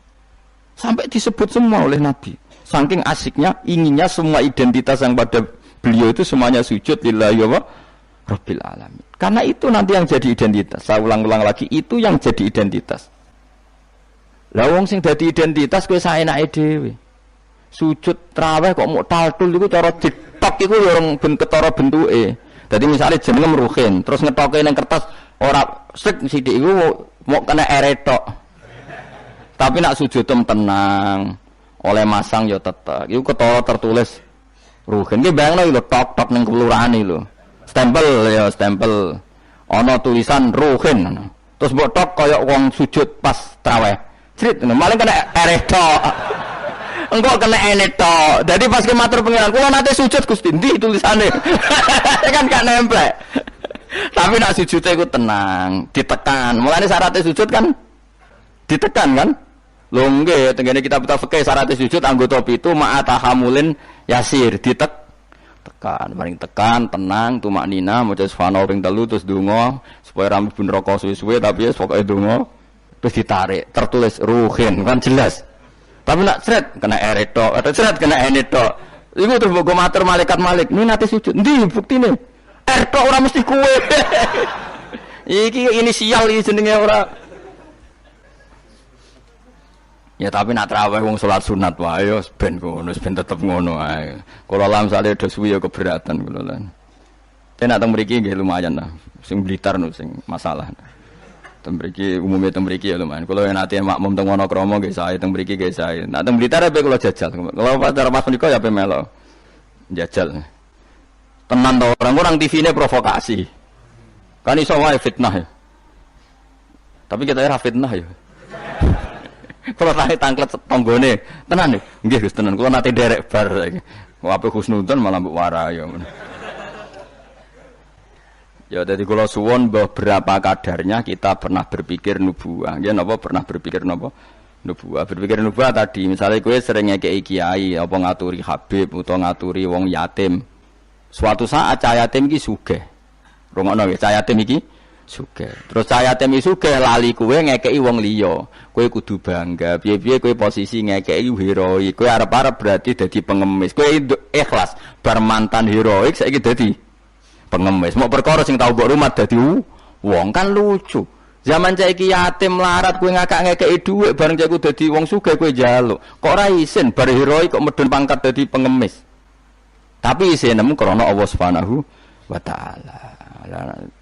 Sampai disebut semua oleh Nabi. Saking asiknya inginnya semua identitas yang pada beliau itu semuanya sujud lillahi wa rabbil alamin. Karena itu nanti yang jadi identitas. Saya ulang-ulang lagi, itu yang jadi identitas. Lah wong sing dadi identitas kowe saenake dhewe. Sujud traweh kok mok taltul iku cara ditok iku ya orang ben ketara bentuke. Dadi misale jenenge Ruhin, terus ngetoke ning kertas ora sik sithik iku mok kena ere tok. Tapi nak sujud tenang, oleh masang ya tetep. Iku ketara tertulis ruhin. Ki bayangno lho tok-tok ning kelurahan iki lho. Stempel ya stempel. Ana tulisan ruhin. Terus mbok tok kaya wong sujud pas traweh. Crit maling kena ereh tok. Engko kena ene tok. Dadi pas ke matur pengiran, kula nate sujud Gusti, ndi tulisane. Kan gak nempel. Tapi nak sujudnya itu tenang, ditekan. Mulane syaratnya sujud kan ditekan kan? Lho nggih, tengene kitab fikih syaratnya sujud anggota pitu ma'atahamulin yasir, tekan, paling tekan, tenang, tumaknina, maca subhanallah ping 3 terus donga supaya rambut ben roko suwe-suwe tapi ya pokoke donga terus ditarik, tertulis ruhin kan jelas. Tapi nak sret kena eretok, atau sret kena enetok. Iku terus mbok matur malaikat Malik, "Ini nate sujud." Ndi buktine? Ertok ora mesti kuwe. Iki inisial iki jenenge ora. Ya tapi nak traweh wong salat sunat wae ya ben ngono, ben tetep ngono ae. Kula lam sale do suwi ya keberatan kula lan. Tenak teng mriki nggih lumayan lah. Sing Blitar no sing masalah. Teng mriki umume teng mriki ya lumayan. Kula yen ate makmum teng Wonokromo nggih sae, teng mriki nggih sae. Nak teng Blitar ape kula jajal. Kula pacar Mas menika ya ape melo. Jajal. Tenan to orang TV-ne provokasi. Kan iso wae fitnah ya. Tapi kita ora fitnah ya. Kalau tahe tangklet tanggane, tenan nih. Nggih Gus tenan. Kula nate derek bar saiki. Wape husnudzon malah mbok warai ya. Ya dadi kula suwun beberapa kadarnya kita pernah berpikir nubuwah. Nggih napa pernah berpikir napa? Nubuwah. Berpikir nubuwah tadi misalnya kowe sering ngekeki kiai apa ngaturi habib utawa ngaturi wong yatim. Suatu saat cah yatim iki sugih. Rungokno nggih, cah yatim iki sugih. Terus cah yatim iki sugih lali kowe ngekeki wong liya. Kowe kudu bangga. Piye-piye kowe posisi ngekeki heroik. Kowe arep-arep berarti dadi pengemis. Kowe ikhlas bar mantan heroik saiki dadi pengemis. Mau perkara sing tau mbok rumah dadi wong kan lucu. Zaman cah iki yatim larat kowe ngakak ngekeki dhuwit bareng cah iku dadi wong sugih kowe njaluk. Kok ora isin bar heroik kok medun pangkat dadi pengemis. Tapi isin nemu krana Allah Subhanahu wa taala.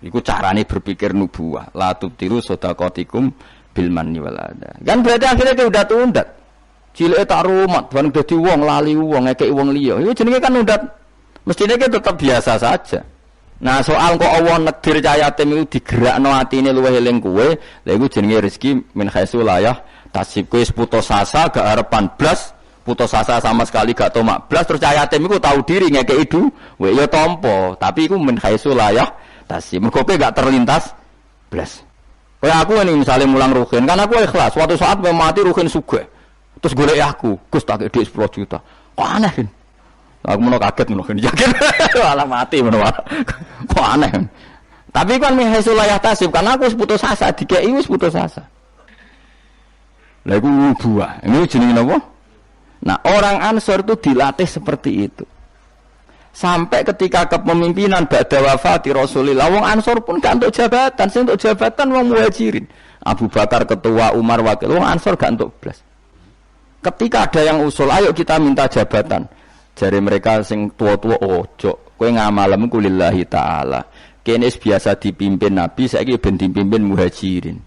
Iku carane berpikir nubuwah. La tubtilu shadaqatikum bil manni wal adha. Kan berarti akhirnya dia udah tundat. Cileke tak rumat bareng dadi wong lali wong ngekeki wong liya. Iku jenenge kan undat. Mestine ki tetep biasa saja. Nah, soal kok Allah negdir cah yatim iku digerakno atine luwih eling kowe, lha iku jenenge rezeki min khaisu layah tasib kowe putus asa gak arepan blas. Putus asa sama sekali gak tomak blas terus cah yatim iku tahu diri ngekeki dhuwit ya tampa tapi iku min khaisu layah tasib mergo kowe gak terlintas blas. Kaya aku ini misalnya mulang ruhin, kan aku ikhlas. Suatu saat mau mati ruhin sugih. Terus golek aku, Gus tak dhuwit 10 juta. Kok aneh kan? Aku mau kaget ngono kan. Yakin malah mati ngono. Kok aneh kan? Tapi kan min khaisu layah tasib karena aku wis putus asa, dikeki wis putus asa. Lah iku nubuwah. Ini jenenge napa? Nah, orang Ansor itu dilatih seperti itu. Sampai ketika kepemimpinan ba'da wafati Rasulillah, wong Ansor pun gak untuk jabatan, sing untuk jabatan wong Muhajirin. Abu Bakar ketua, Umar wakil, wong Ansor gak untuk blas. Ketika ada yang usul, ayo kita minta jabatan. Jari mereka sing tua-tua ojo, kowe ngamalem kulillahi taala. Kene biasa dipimpin Nabi, saiki ben dipimpin Muhajirin.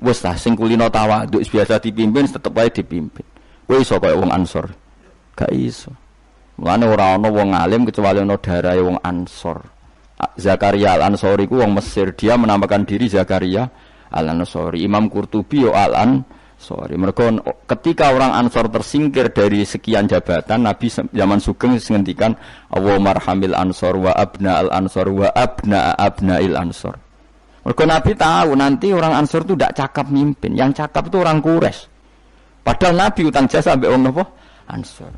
Wes ta sing kulino tawadhu biasa dipimpin tetep wae dipimpin. Kowe iso kaya wong Ansor. Gak iso. Mulane ora ana wong alim kecuali ana darahe wong Ansor. Zakaria Al-Ansori ku wong Mesir, dia menamakan diri Zakaria Al-Ansori. Imam Qurtubi yo Al-Ansori. Mergo ketika orang Ansor tersingkir dari sekian jabatan, Nabi zaman sugeng ngendikan Allahumma arhamil Ansor wa abna al-Ansor wa abna abnail Ansor. Mergo Nabi tahu nanti orang Ansor itu tidak cakap mimpin, yang cakap itu orang Quraisy. Padahal Nabi utang jasa sampai wong napa? Ansor.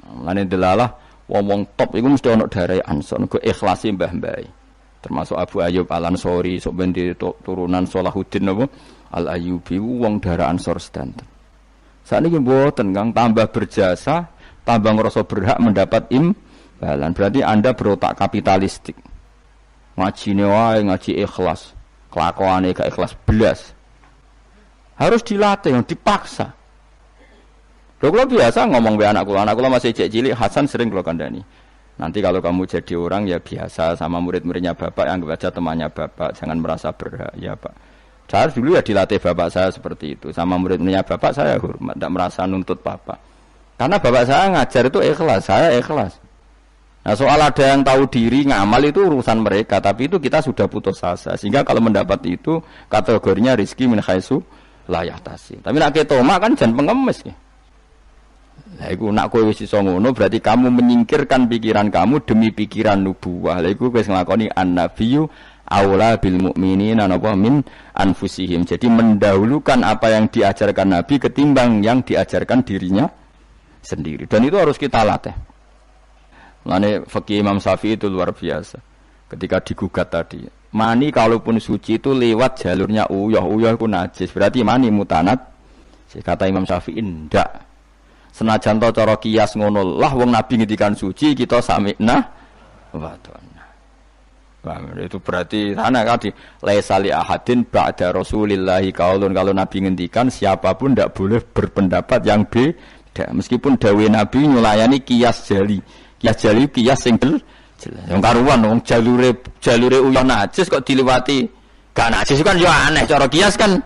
Mulane delalah wong top iku mesti ana darai Ansor, go ikhlasi mbah-mbah. Termasuk Abu Ayyub Al-Ansori, sok ben turunan Salahuddin napa? Al-Ayyubi wong darah Ansor sedanten. Sakniki mboten Kang tambah berjasa, tambah ngrasa berhak mendapat imbalan. Berarti Anda berotak kapitalistik. Ngajine wae ngaji ikhlas, kelakuane gak ikhlas blas. Harus dilatih, dipaksa. Kalau biasa ngomong be anak kula masih cilik Hasan sering kula kandhani. Nanti kalau kamu jadi orang ya biasa sama murid-muridnya bapak yang baca temannya bapak, jangan merasa berhak ya Pak. Saya dulu ya dilatih bapak saya seperti itu. Sama murid-muridnya bapak saya hormat, tidak merasa nuntut bapak. Karena bapak saya ngajar itu ikhlas, saya ikhlas. Nah soal ada yang tahu diri, ngamal itu urusan mereka. Tapi itu kita sudah putus asa. Sehingga kalau mendapat itu, kategorinya rizki min khaisu layak tasih. Tapi nak ketoma kan jangan pengemis ya. Lah iku nak kowe wis iso ngono berarti kamu menyingkirkan pikiran kamu demi pikiran nubuwah. Lah iku wis nglakoni an-nabiyyu aula bil mukminina napa min anfusihim. Jadi mendahulukan apa yang diajarkan Nabi ketimbang yang diajarkan dirinya sendiri. Dan itu harus kita latih. Mulane fikih Imam Syafi'i itu luar biasa. Ketika digugat tadi, mani kalaupun suci itu lewat jalurnya uyah itu najis. Berarti mani mutanat. Kata Imam Syafi'i ndak. Senajan to cara kias ngono lah wong Nabi ngendikan suci kita sami'na wa ta'na. Itu berarti sana tadi laisa li ahadin ba'da Rasulillahi qaulun, kalau Nabi ngendikan siapapun ndak boleh berpendapat yang beda. Meskipun dawuh Nabi nyulayani kias jali. Kias jali kias sing jelas. Yang karuan wong jalure uyah najis kok diliwati gak najis kan yo aneh cara kias kan.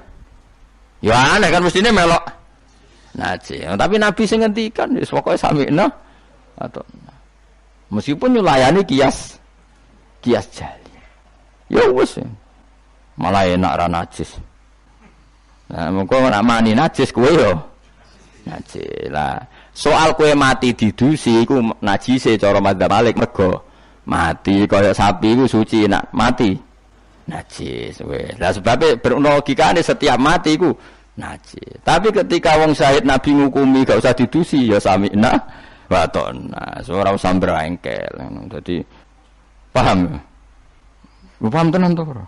Ya aneh kan mestine melok najis. Tapi Nabi sing ngendikan wis pokoke sami'na atau meskipun nyulayani kias jali. Ya wis. Malah enak ra najis. Nah, mengko nek mani najis kowe yo najis lah. Soal kowe mati didusi iku najise cara madzhab Malik mergo mati kaya sapi iku suci nak mati najis weh. Lah sebab berlogikane setiap mati iku najis. Tapi ketika wong syahid Nabi ngukumi gak usah didusi ya sami'na wa ta'na. Ora usah brengkel ngono. Dadi paham. Lu paham tenan to ora?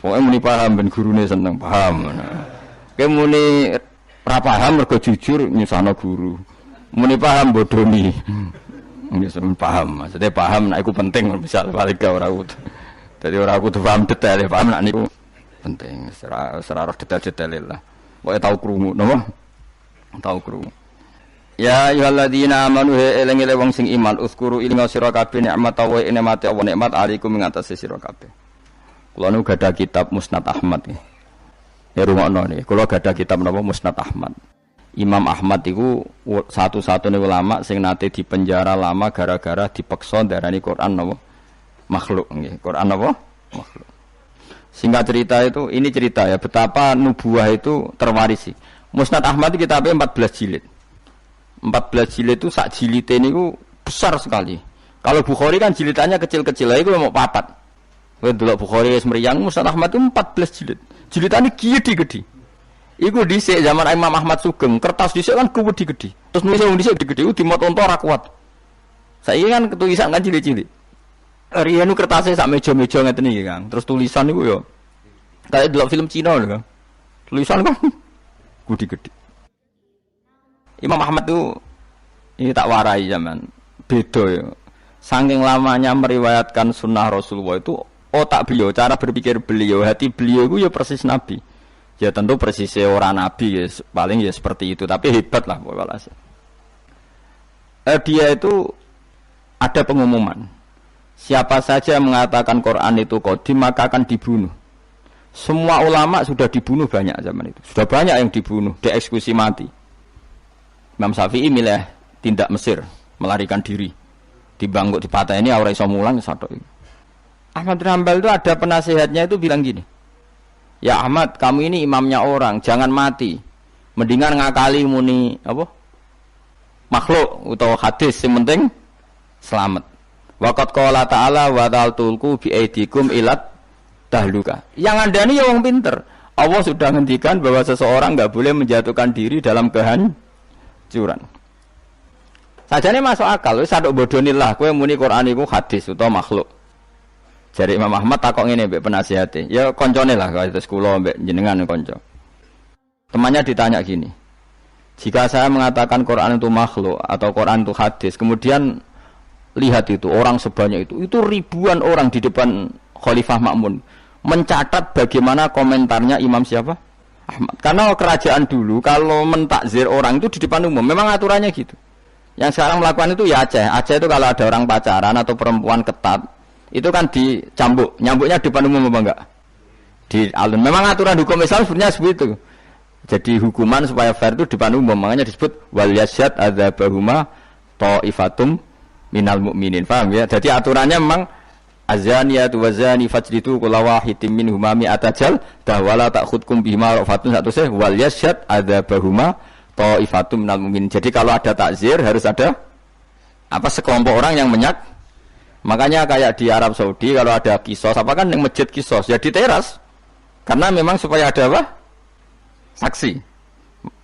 Pokoke muni paham ben gurune seneng paham. Kowe muni ora paham mergo jujur nyusahno guru. Muni paham bodoni. Wis paham, maksudnya paham nek iku penting misal balik ke ora kudu. Dadi ora kudu paham detail, paham nek niku penting. Ora detail-detail lah. Pokoke tau krungu, napa? Tau krungu. Ya ayyuhalladzina amanu eling-eling wong sing iman uskuru ilinga sira kabeh nikmat wa nikmate Allah nikmat alaikum ing atase sira kabeh. Kula nu gadah kitab Musnad Ahmad nggih. Ya rungokno niki, kula gadah kitab napa Musnad Ahmad. Imam Ahmad itu satu-satunya ulama sing nate dipenjara lama gara-gara dipeksa darani Quran napa makhluk nggih. Quran napa makhluk. Singkat cerita itu, ini cerita ya betapa nubuah itu terwarisi. Musnad Ahmad itu kitabnya 14 jilid. 14 jilid itu sak jilite niku besar sekali. Kalau Bukhari kan jilidannya kecil-kecil, lha iku mau papat. Kowe delok Bukhari wis mriyang, Musnad Ahmad itu 14 jilid. Jilidane gede-gede. Iku dhisik zaman Imam Ahmad Sugeng, kertas dhisik kan gede-gede. Terus nulis wong dhisik gede-gede dimot onto ora kuat. Saiki kan tulisan kan cilik-cilik. Riyen nu kertasé sak meja-meja ngeten iki, Kang. Terus tulisan niku yo kayak delok film Cina lho, Kang. Tulisan kan gede-gede. Imam Ahmad tuh ini tak warai zaman beda ya. Saking lamanya meriwayatkan sunnah Rasulullah itu otak beliau, cara berpikir beliau, hati beliau itu ya persis Nabi. Ya tentu persis orang Nabi ya, paling ya seperti itu, tapi hebat lah pokoknya. Dia itu ada pengumuman. Siapa saja mengatakan Quran itu qadim maka akan dibunuh. Semua ulama sudah dibunuh banyak zaman itu. Sudah banyak yang dibunuh, dieksekusi mati. Imam Syafi'i milih tindak Mesir, melarikan diri. Dibangkut dipatah ini ora iso mulang satu. Ahmad bin Hanbal itu ada penasihatnya itu bilang gini. Ya Ahmad, kamu ini imamnya orang, jangan mati. Mendingan ngakali muni apa? Makhluk atau hadis, yang penting selamat. Waqat qala ta'ala wa ta'altulku bi aidikum ilat tahluka. Yang andani ya wong pinter. Allah sudah ngendikan bahwa seseorang enggak boleh menjatuhkan diri dalam kehancuran. Sajane masuk akal, wis sadok bodonilah kowe muni Quran iku hadis utawa makhluk. Jari Imam Ahmad takok ngene mbek penasihate. Ya koncone lah kados kula mbek jenengan kanca. Temannya ditanya gini. Jika saya mengatakan Quran itu makhluk atau Quran itu hadis, kemudian lihat itu orang sebanyak itu ribuan orang di depan Khalifah Ma'mun mencatat bagaimana komentarnya Imam siapa? Ahmad. Karena kerajaan dulu kalau mentakzir orang itu di depan umum, memang aturannya gitu. Yang sekarang melakukan itu ya Aceh. Aceh itu kalau ada orang pacaran atau perempuan ketat, itu kan dicambuk. Nyambuknya di depan umum apa enggak? Di di alun. Memang aturan hukum Islam sebenarnya seperti itu. Jadi hukuman supaya fair itu depan umum, makanya disebut wal yasyad adzabahuma ta'ifatum minal mu'minin. Paham ya? Jadi aturannya memang azaniyatu wazani fajlidu kulla wahidin minhuma mi'ata jaldah wala ta'khudkum bihima rafatun satu seh wal yasyad adzabahuma ta'ifatum minal mu'minin. Jadi kalau ada takzir harus ada apa sekelompok orang yang menyak. Makanya kayak di Arab Saudi kalau ada kisos, apa kan yang masjid kisos ya di teras. Karena memang supaya ada apa? Saksi.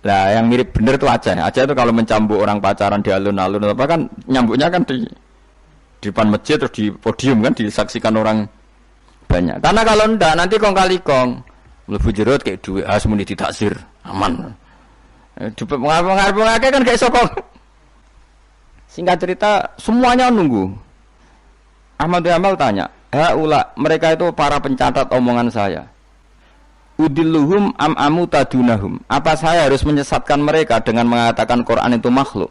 Nah, yang mirip bener itu Aceh. Aceh itu kalau mencambuk orang pacaran di alun-alun apa kan nyambuknya kan di depan masjid terus di podium kan disaksikan orang banyak. Karena kalau ndak nanti kong kali kong mlebu jero kayak duit muni ditaksir aman. Pengarep-pengarep kan kayak sokong. Singkat cerita semuanya nunggu. Ahmad Yamal tanya, mereka itu para pencatat omongan saya. Udilluhum am tadunahum. Apa saya harus menyesatkan mereka dengan mengatakan Quran itu makhluk?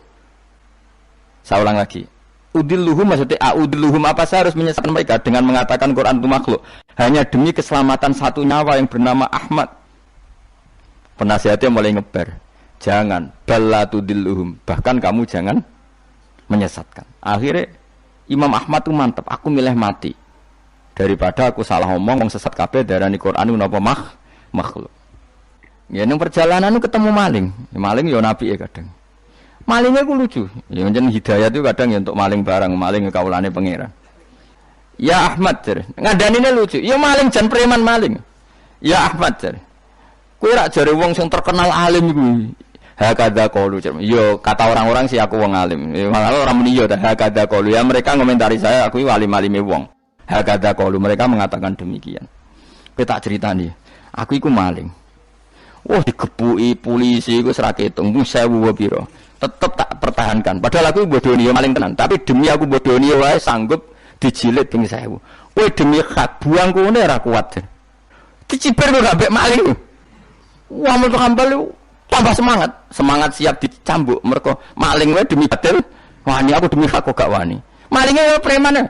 Saya ulang lagi. Udilluhum maksudnya udilluhum, apa saya harus menyesatkan mereka dengan mengatakan Quran itu makhluk? Hanya demi keselamatan satu nyawa yang bernama Ahmad. Penasihatnya mulai ngebar. Jangan, balla tudilluhum. Bahkan kamu jangan menyesatkan. Akhirnya Imam Ahmad itu mantap, aku milih mati daripada aku salah ngomong sesat kabeh darani Quran itu napa makhluk. Ya ning perjalanan itu ketemu maling. Ya, maling ya nabi ya kadang. Malingnya ku lucu. Ya njen hidayah itu kadang ya untuk maling barang, maling kaulane pangeran. Ya Ahmad jar, ngadanine lucu. Ya maling jan preman maling. Ya Ahmad jar. Kowe rak jare wong sing terkenal alim iku. Hakadha qalu. Yo kata orang-orang sih aku wong alim. Malah orang muni yo hakadha qalu. Ya mereka ngomentari saya aku alim-alime wong. Hakadha qalu, mereka mengatakan demikian. Kowe tak critani. Aku iku maling. Wah digepuki polisi iku ora ketung 1000 pira. Tetep tak pertahankan. Padahal aku bodoni yo maling tenan, tapi demi aku bodoni wae sanggup dijilid ping 1000. Kowe demi hak buang kene ora kuat. Diciber kok gak maling. Wah mentok hambal tambah semangat siap dicambuk mereka maling wae demi batil wani aku demi hak kok gak wani malingnya preman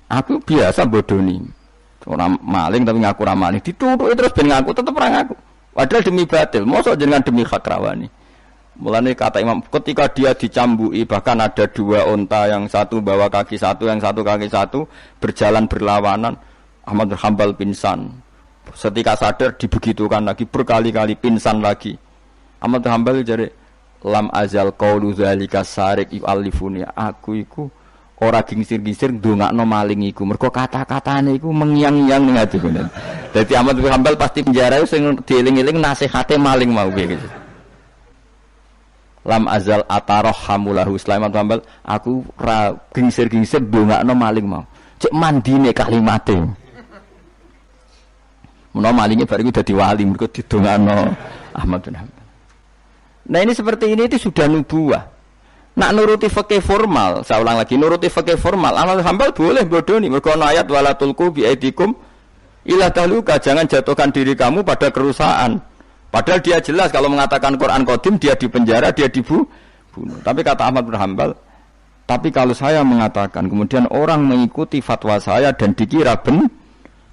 aku biasa bodoni orang maling tapi ngaku ra maling ditutuki terus ben ngaku tetep ra ngaku padahal demi batil mosok jenengan demi hak rawani mulane kata Imam ketika dia dicambuki bahkan ada dua unta yang satu bawa kaki satu yang satu kaki satu berjalan berlawanan Ahmad bin Hanbal pingsan setika sadar dibegitukan lagi berkali-kali pingsan lagi Ahmad bin Hanbal jare lam azal qaulu zalika sarik yu'allifuni aku iku ora gingsir-gingsir ndongakno maling iku mergo kata-katane iku mengiang-iang ning atiku. Dadi Ahmad bin Hanbal pasti penjara sing dieling-eling nasihate maling mau piye gitu. Lam azal atarhamulahu Sulaiman bin Hanbal aku ora gingsir-gingsir ndongakno maling mau. Cek mandine kalimate. Menawa malinge bariku dadi wali mergo didongakno Ahmad bin Hanbal. Nah ini seperti ini itu sudah nubuah. Nak nuruti fikih formal, saya ulang lagi nuruti fikih formal. Ahmad bin Hanbal boleh bodoni. Mergo ana ayat wala tulqu bi aidikum ila tahluka, jangan jatuhkan diri kamu pada kerusakan. Padahal dia jelas kalau mengatakan Quran qadim dia dipenjara, dia dibunuh. Tapi kata Ahmad bin Hanbal, tapi kalau saya mengatakan kemudian orang mengikuti fatwa saya dan dikira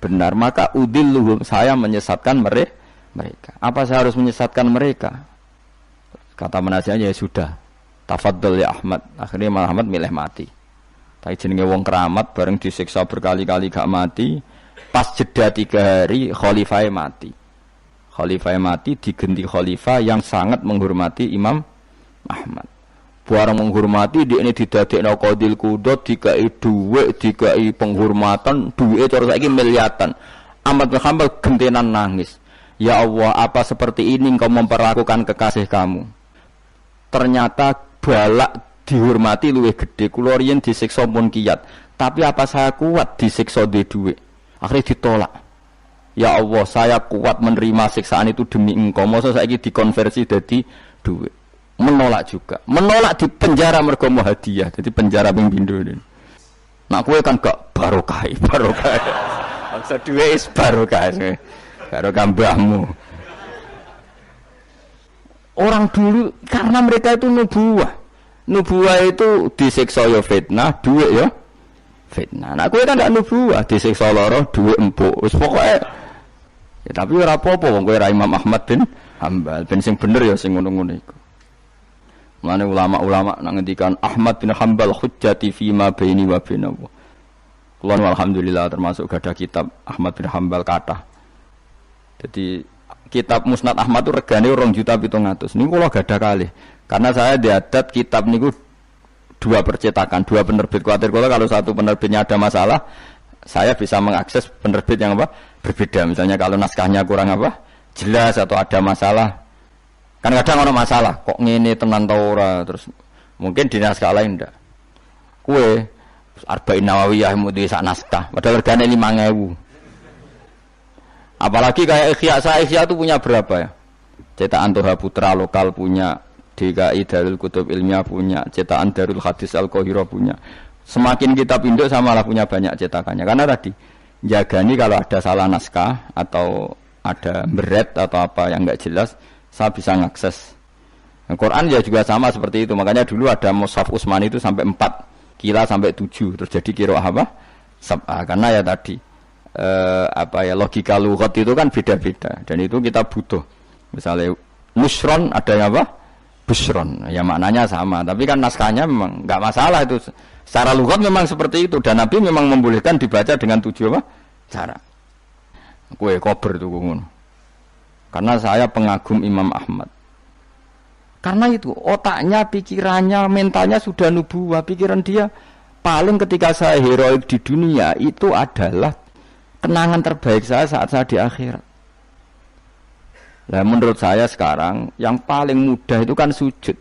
benar, maka udilluhum, saya menyesatkan mereka. Apa saya harus menyesatkan mereka? Kata penasihatnya ya sudah, tafaddal ya Ahmad. Akhirnya malah Ahmad milih mati. Tapi jenenge wong keramat bareng disiksa berkali-kali gak mati. Pas jeda 3 hari khalifah mati. Khalifah mati diganti khalifah yang sangat menghormati Imam Ahmad. Barang menghormati dia ini didadekno qadil qudot, dikai dhuwit, dikai penghormatan, dhuwit cara saiki miliatan. Ahmad bin Hanbal gentenan nangis. Ya Allah, apa seperti ini engkau memperlakukan kekasih kamu? Ternyata balak dihormati luwih gede. Kula riyen disiksa pun kiyat, tapi apa saya kuat disiksa di dhuwit? Akhirnya ditolak. Ya Allah, saya kuat menerima siksaan itu demi engkau. Masa saiki dikonversi jadi dhuwit? Menolak juga. Menolak di penjara mergo mau hadiah. Jadi penjara ping pindho. Nak kowe kan gak barokah. Maksud dhuwit is barokah. Barokah mbahmu. Orang dulu karena mereka itu nubuah. Nubuah itu disiksa ya fitnah, duit ya fitnah. Nah kowe kan ndak nubuah, disiksa lara, duit empuk. Wis pokoke Ya, tapi ora apa-apa wong kowe ra Imam Ahmad bin Hambal, ben sing bener ya sing ngono-ngono iku. Mulane ulama-ulama nak ngendikan Ahmad bin Hambal hujjati fi ma baini wa bainahu. Kula alhamdulillah termasuk gadah kitab Ahmad bin Hambal kathah. Jadi kitab Musnad Ahmad itu regane 2.700.000. Niku kula gadah kalih. Karena saya diadat kitab niku dua percetakan, dua penerbit. Kuatir kula kalau satu penerbitnya ada masalah, saya bisa mengakses penerbit yang apa? Berbeda. Misalnya kalau naskahnya kurang apa? Jelas atau ada masalah. Kan kadang ada masalah, kok ngene tenan ta ora, terus mungkin di naskah lain ndak. Kue Arba'in Nawawiyah mudi sak naskah, padahal regane 5.000. Apalagi kayak Ihya itu punya berapa ya? Cetakan Toha Putra lokal punya, DKI Darul Kutub Ilmiah punya, cetakan Darul Hadis Al-Qahirah punya. Semakin kita pinduk samalah punya banyak cetakannya. Karena tadi jagani kalau ada salah naskah atau ada beret atau apa yang enggak jelas, saya bisa mengakses. Al-Quran ya juga sama seperti itu. Makanya dulu ada Mushaf Utsmani itu sampai 4 kila sampai 7 terus jadi qiraah apa? Sab'ah. Karena ya tadi logika lughat itu kan beda-beda dan itu kita butuh. Misalnya nusron ada yang apa? Busron. Ya maknanya sama, tapi kan naskahnya memang enggak masalah itu. Secara lughat memang seperti itu dan Nabi memang membolehkan dibaca dengan 7 apa? Cara. Kue kober itu ngono. Karena saya pengagum Imam Ahmad. Karena itu otaknya, pikirannya, mentalnya sudah nubuwah. Pikiran dia paling ketika saya heroik di dunia itu adalah kenangan terbaik saya saat saya di akhirat. Nah menurut saya sekarang yang paling mudah itu kan sujud.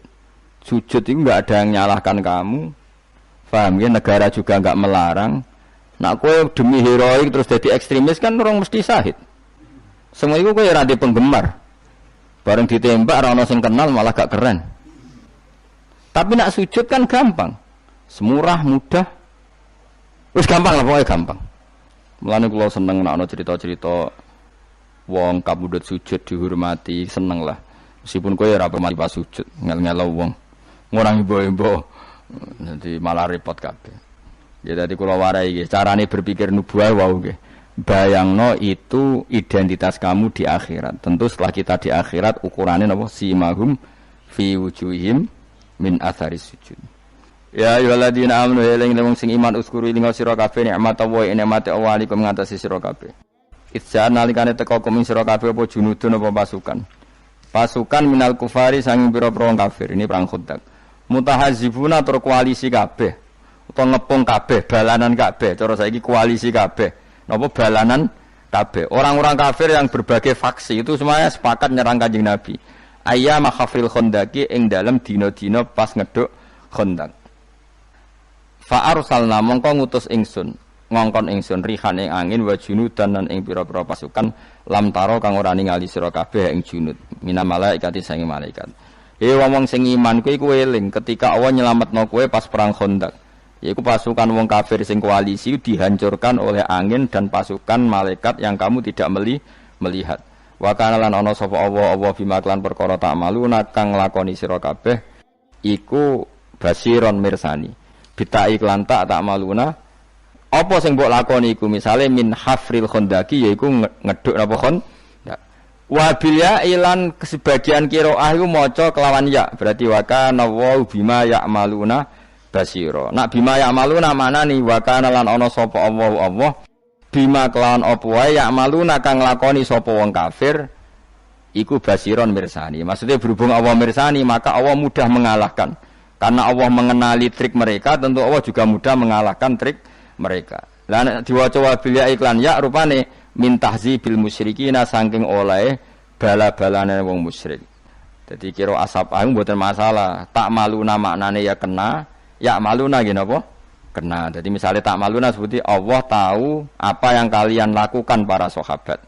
Sujud itu nggak ada yang nyalahkan kamu. Paham ya? Negara juga nggak melarang. Nah kowe demi heroik terus jadi ekstremis kan orang mesti syahid. Semua itu kayak radio penggemar. Bareng ditembak orang sing kenal malah gak keren. Tapi nak sujud kan gampang. Semurah, mudah. Wis gampang lah pokoknya gampang. Mulane kula seneng nek ana cerita-cerita wong kabudut sujud dihormati, seneng lah. Meskipun kowe ora pernah pas sujud, ngel-ngelo wong. Ngurang ibo-ibo. Nanti malah repot kabeh. Ya dadi kula warai iki, carane berpikir nubuwah wau nggih. Bayangno itu identitas kamu di akhirat. Tentu setelah kita di akhirat ukurannya apa? Simahum fi wujuhim min atharis sujud. Ya ayyuhalladzina amanu eling sing iman uskuru ing sira kabeh nikmat Allah nikmate Allah alaikum ngatasi sira kabeh. Itsa nalikane teka kum sira kabeh apa junudun apa pasukan. Pasukan minal kufari sanging pira-pira kafir. Ini perang Khandaq. Mutahazibuna tur koalisi kabeh. Utawa ngepung kabeh, balanan kabeh. Cara saiki koalisi kabeh. Napa balanan kabeh. Orang-orang kafir yang berbagai faksi itu semuanya sepakat nyerang Kanjeng Nabi. Ayyam khafril khandaqi ing dalem dina-dina pas ngeduk Khandaq. Fa arsalna mongko ngutus ingsun, ngongkon ingsun rihan ing angin wa junudan lan ing pira-pira pasukan lam taro kang ora ningali sira kabeh ing junud. Mina malaikati sange malaikat. Wong sing iman kuwi iku eling ketika Allah nyelametno kowe pas perang Khandaq. Yaitu pasukan wong kafir sing koalisi dihancurkan oleh angin dan pasukan malaikat yang kamu tidak melihat. Wa kana lan ana sapa Allah bima klan perkara tak maluna kang nglakoni sira kabeh iku basiron mirsani. Bita iklan tak maluna apa sing mbok lakoni iku misale min hafril khandaqi yaiku ngeduk napa khon. Wa bil ya ilan sebagian qiraah iku maca kelawan ya berarti wa kana wa bima ya'maluna basiro. Nak bima ya'maluna manani wa kana lan ana sapa Allah bima kelawan apa wae ya'maluna kang nglakoni sapa wong kafir iku basiron mirsani. Maksudnya berhubung Allah mirsani maka Allah mudah mengalahkan. Karena Allah mengenali trik mereka, tentu Allah juga mudah mengalahkan trik mereka. Lah diwaca wa bil ya iklan ya rupane min tahzibil musyrikina saking oleh bala-balane wong musyrik. Dadi kira asap ae mboten masalah. Tak maluna maknane ya kena ya maluna gini apa? Kena. Jadi misalnya tak maluna seperti Allah tahu apa yang kalian lakukan para sahabat.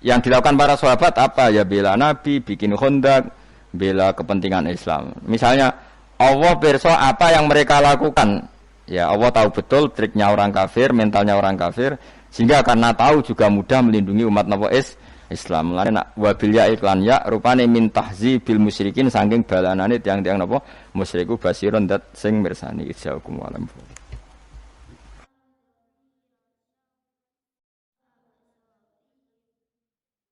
Yang dilakukan para sahabat apa? Ya bela Nabi, bikin Khandaq, bela kepentingan Islam. Misalnya Allah pirsa apa yang mereka lakukan. Ya Allah tahu betul triknya orang kafir, mentalnya orang kafir, sehingga karena tahu juga mudah melindungi umat Islam. Lan nak wabil ya iklan ya rupane min tahzibil musyrikin saking balanane tiang-tiang napa musyriku basiron dat sing mirsani ijaukum alam.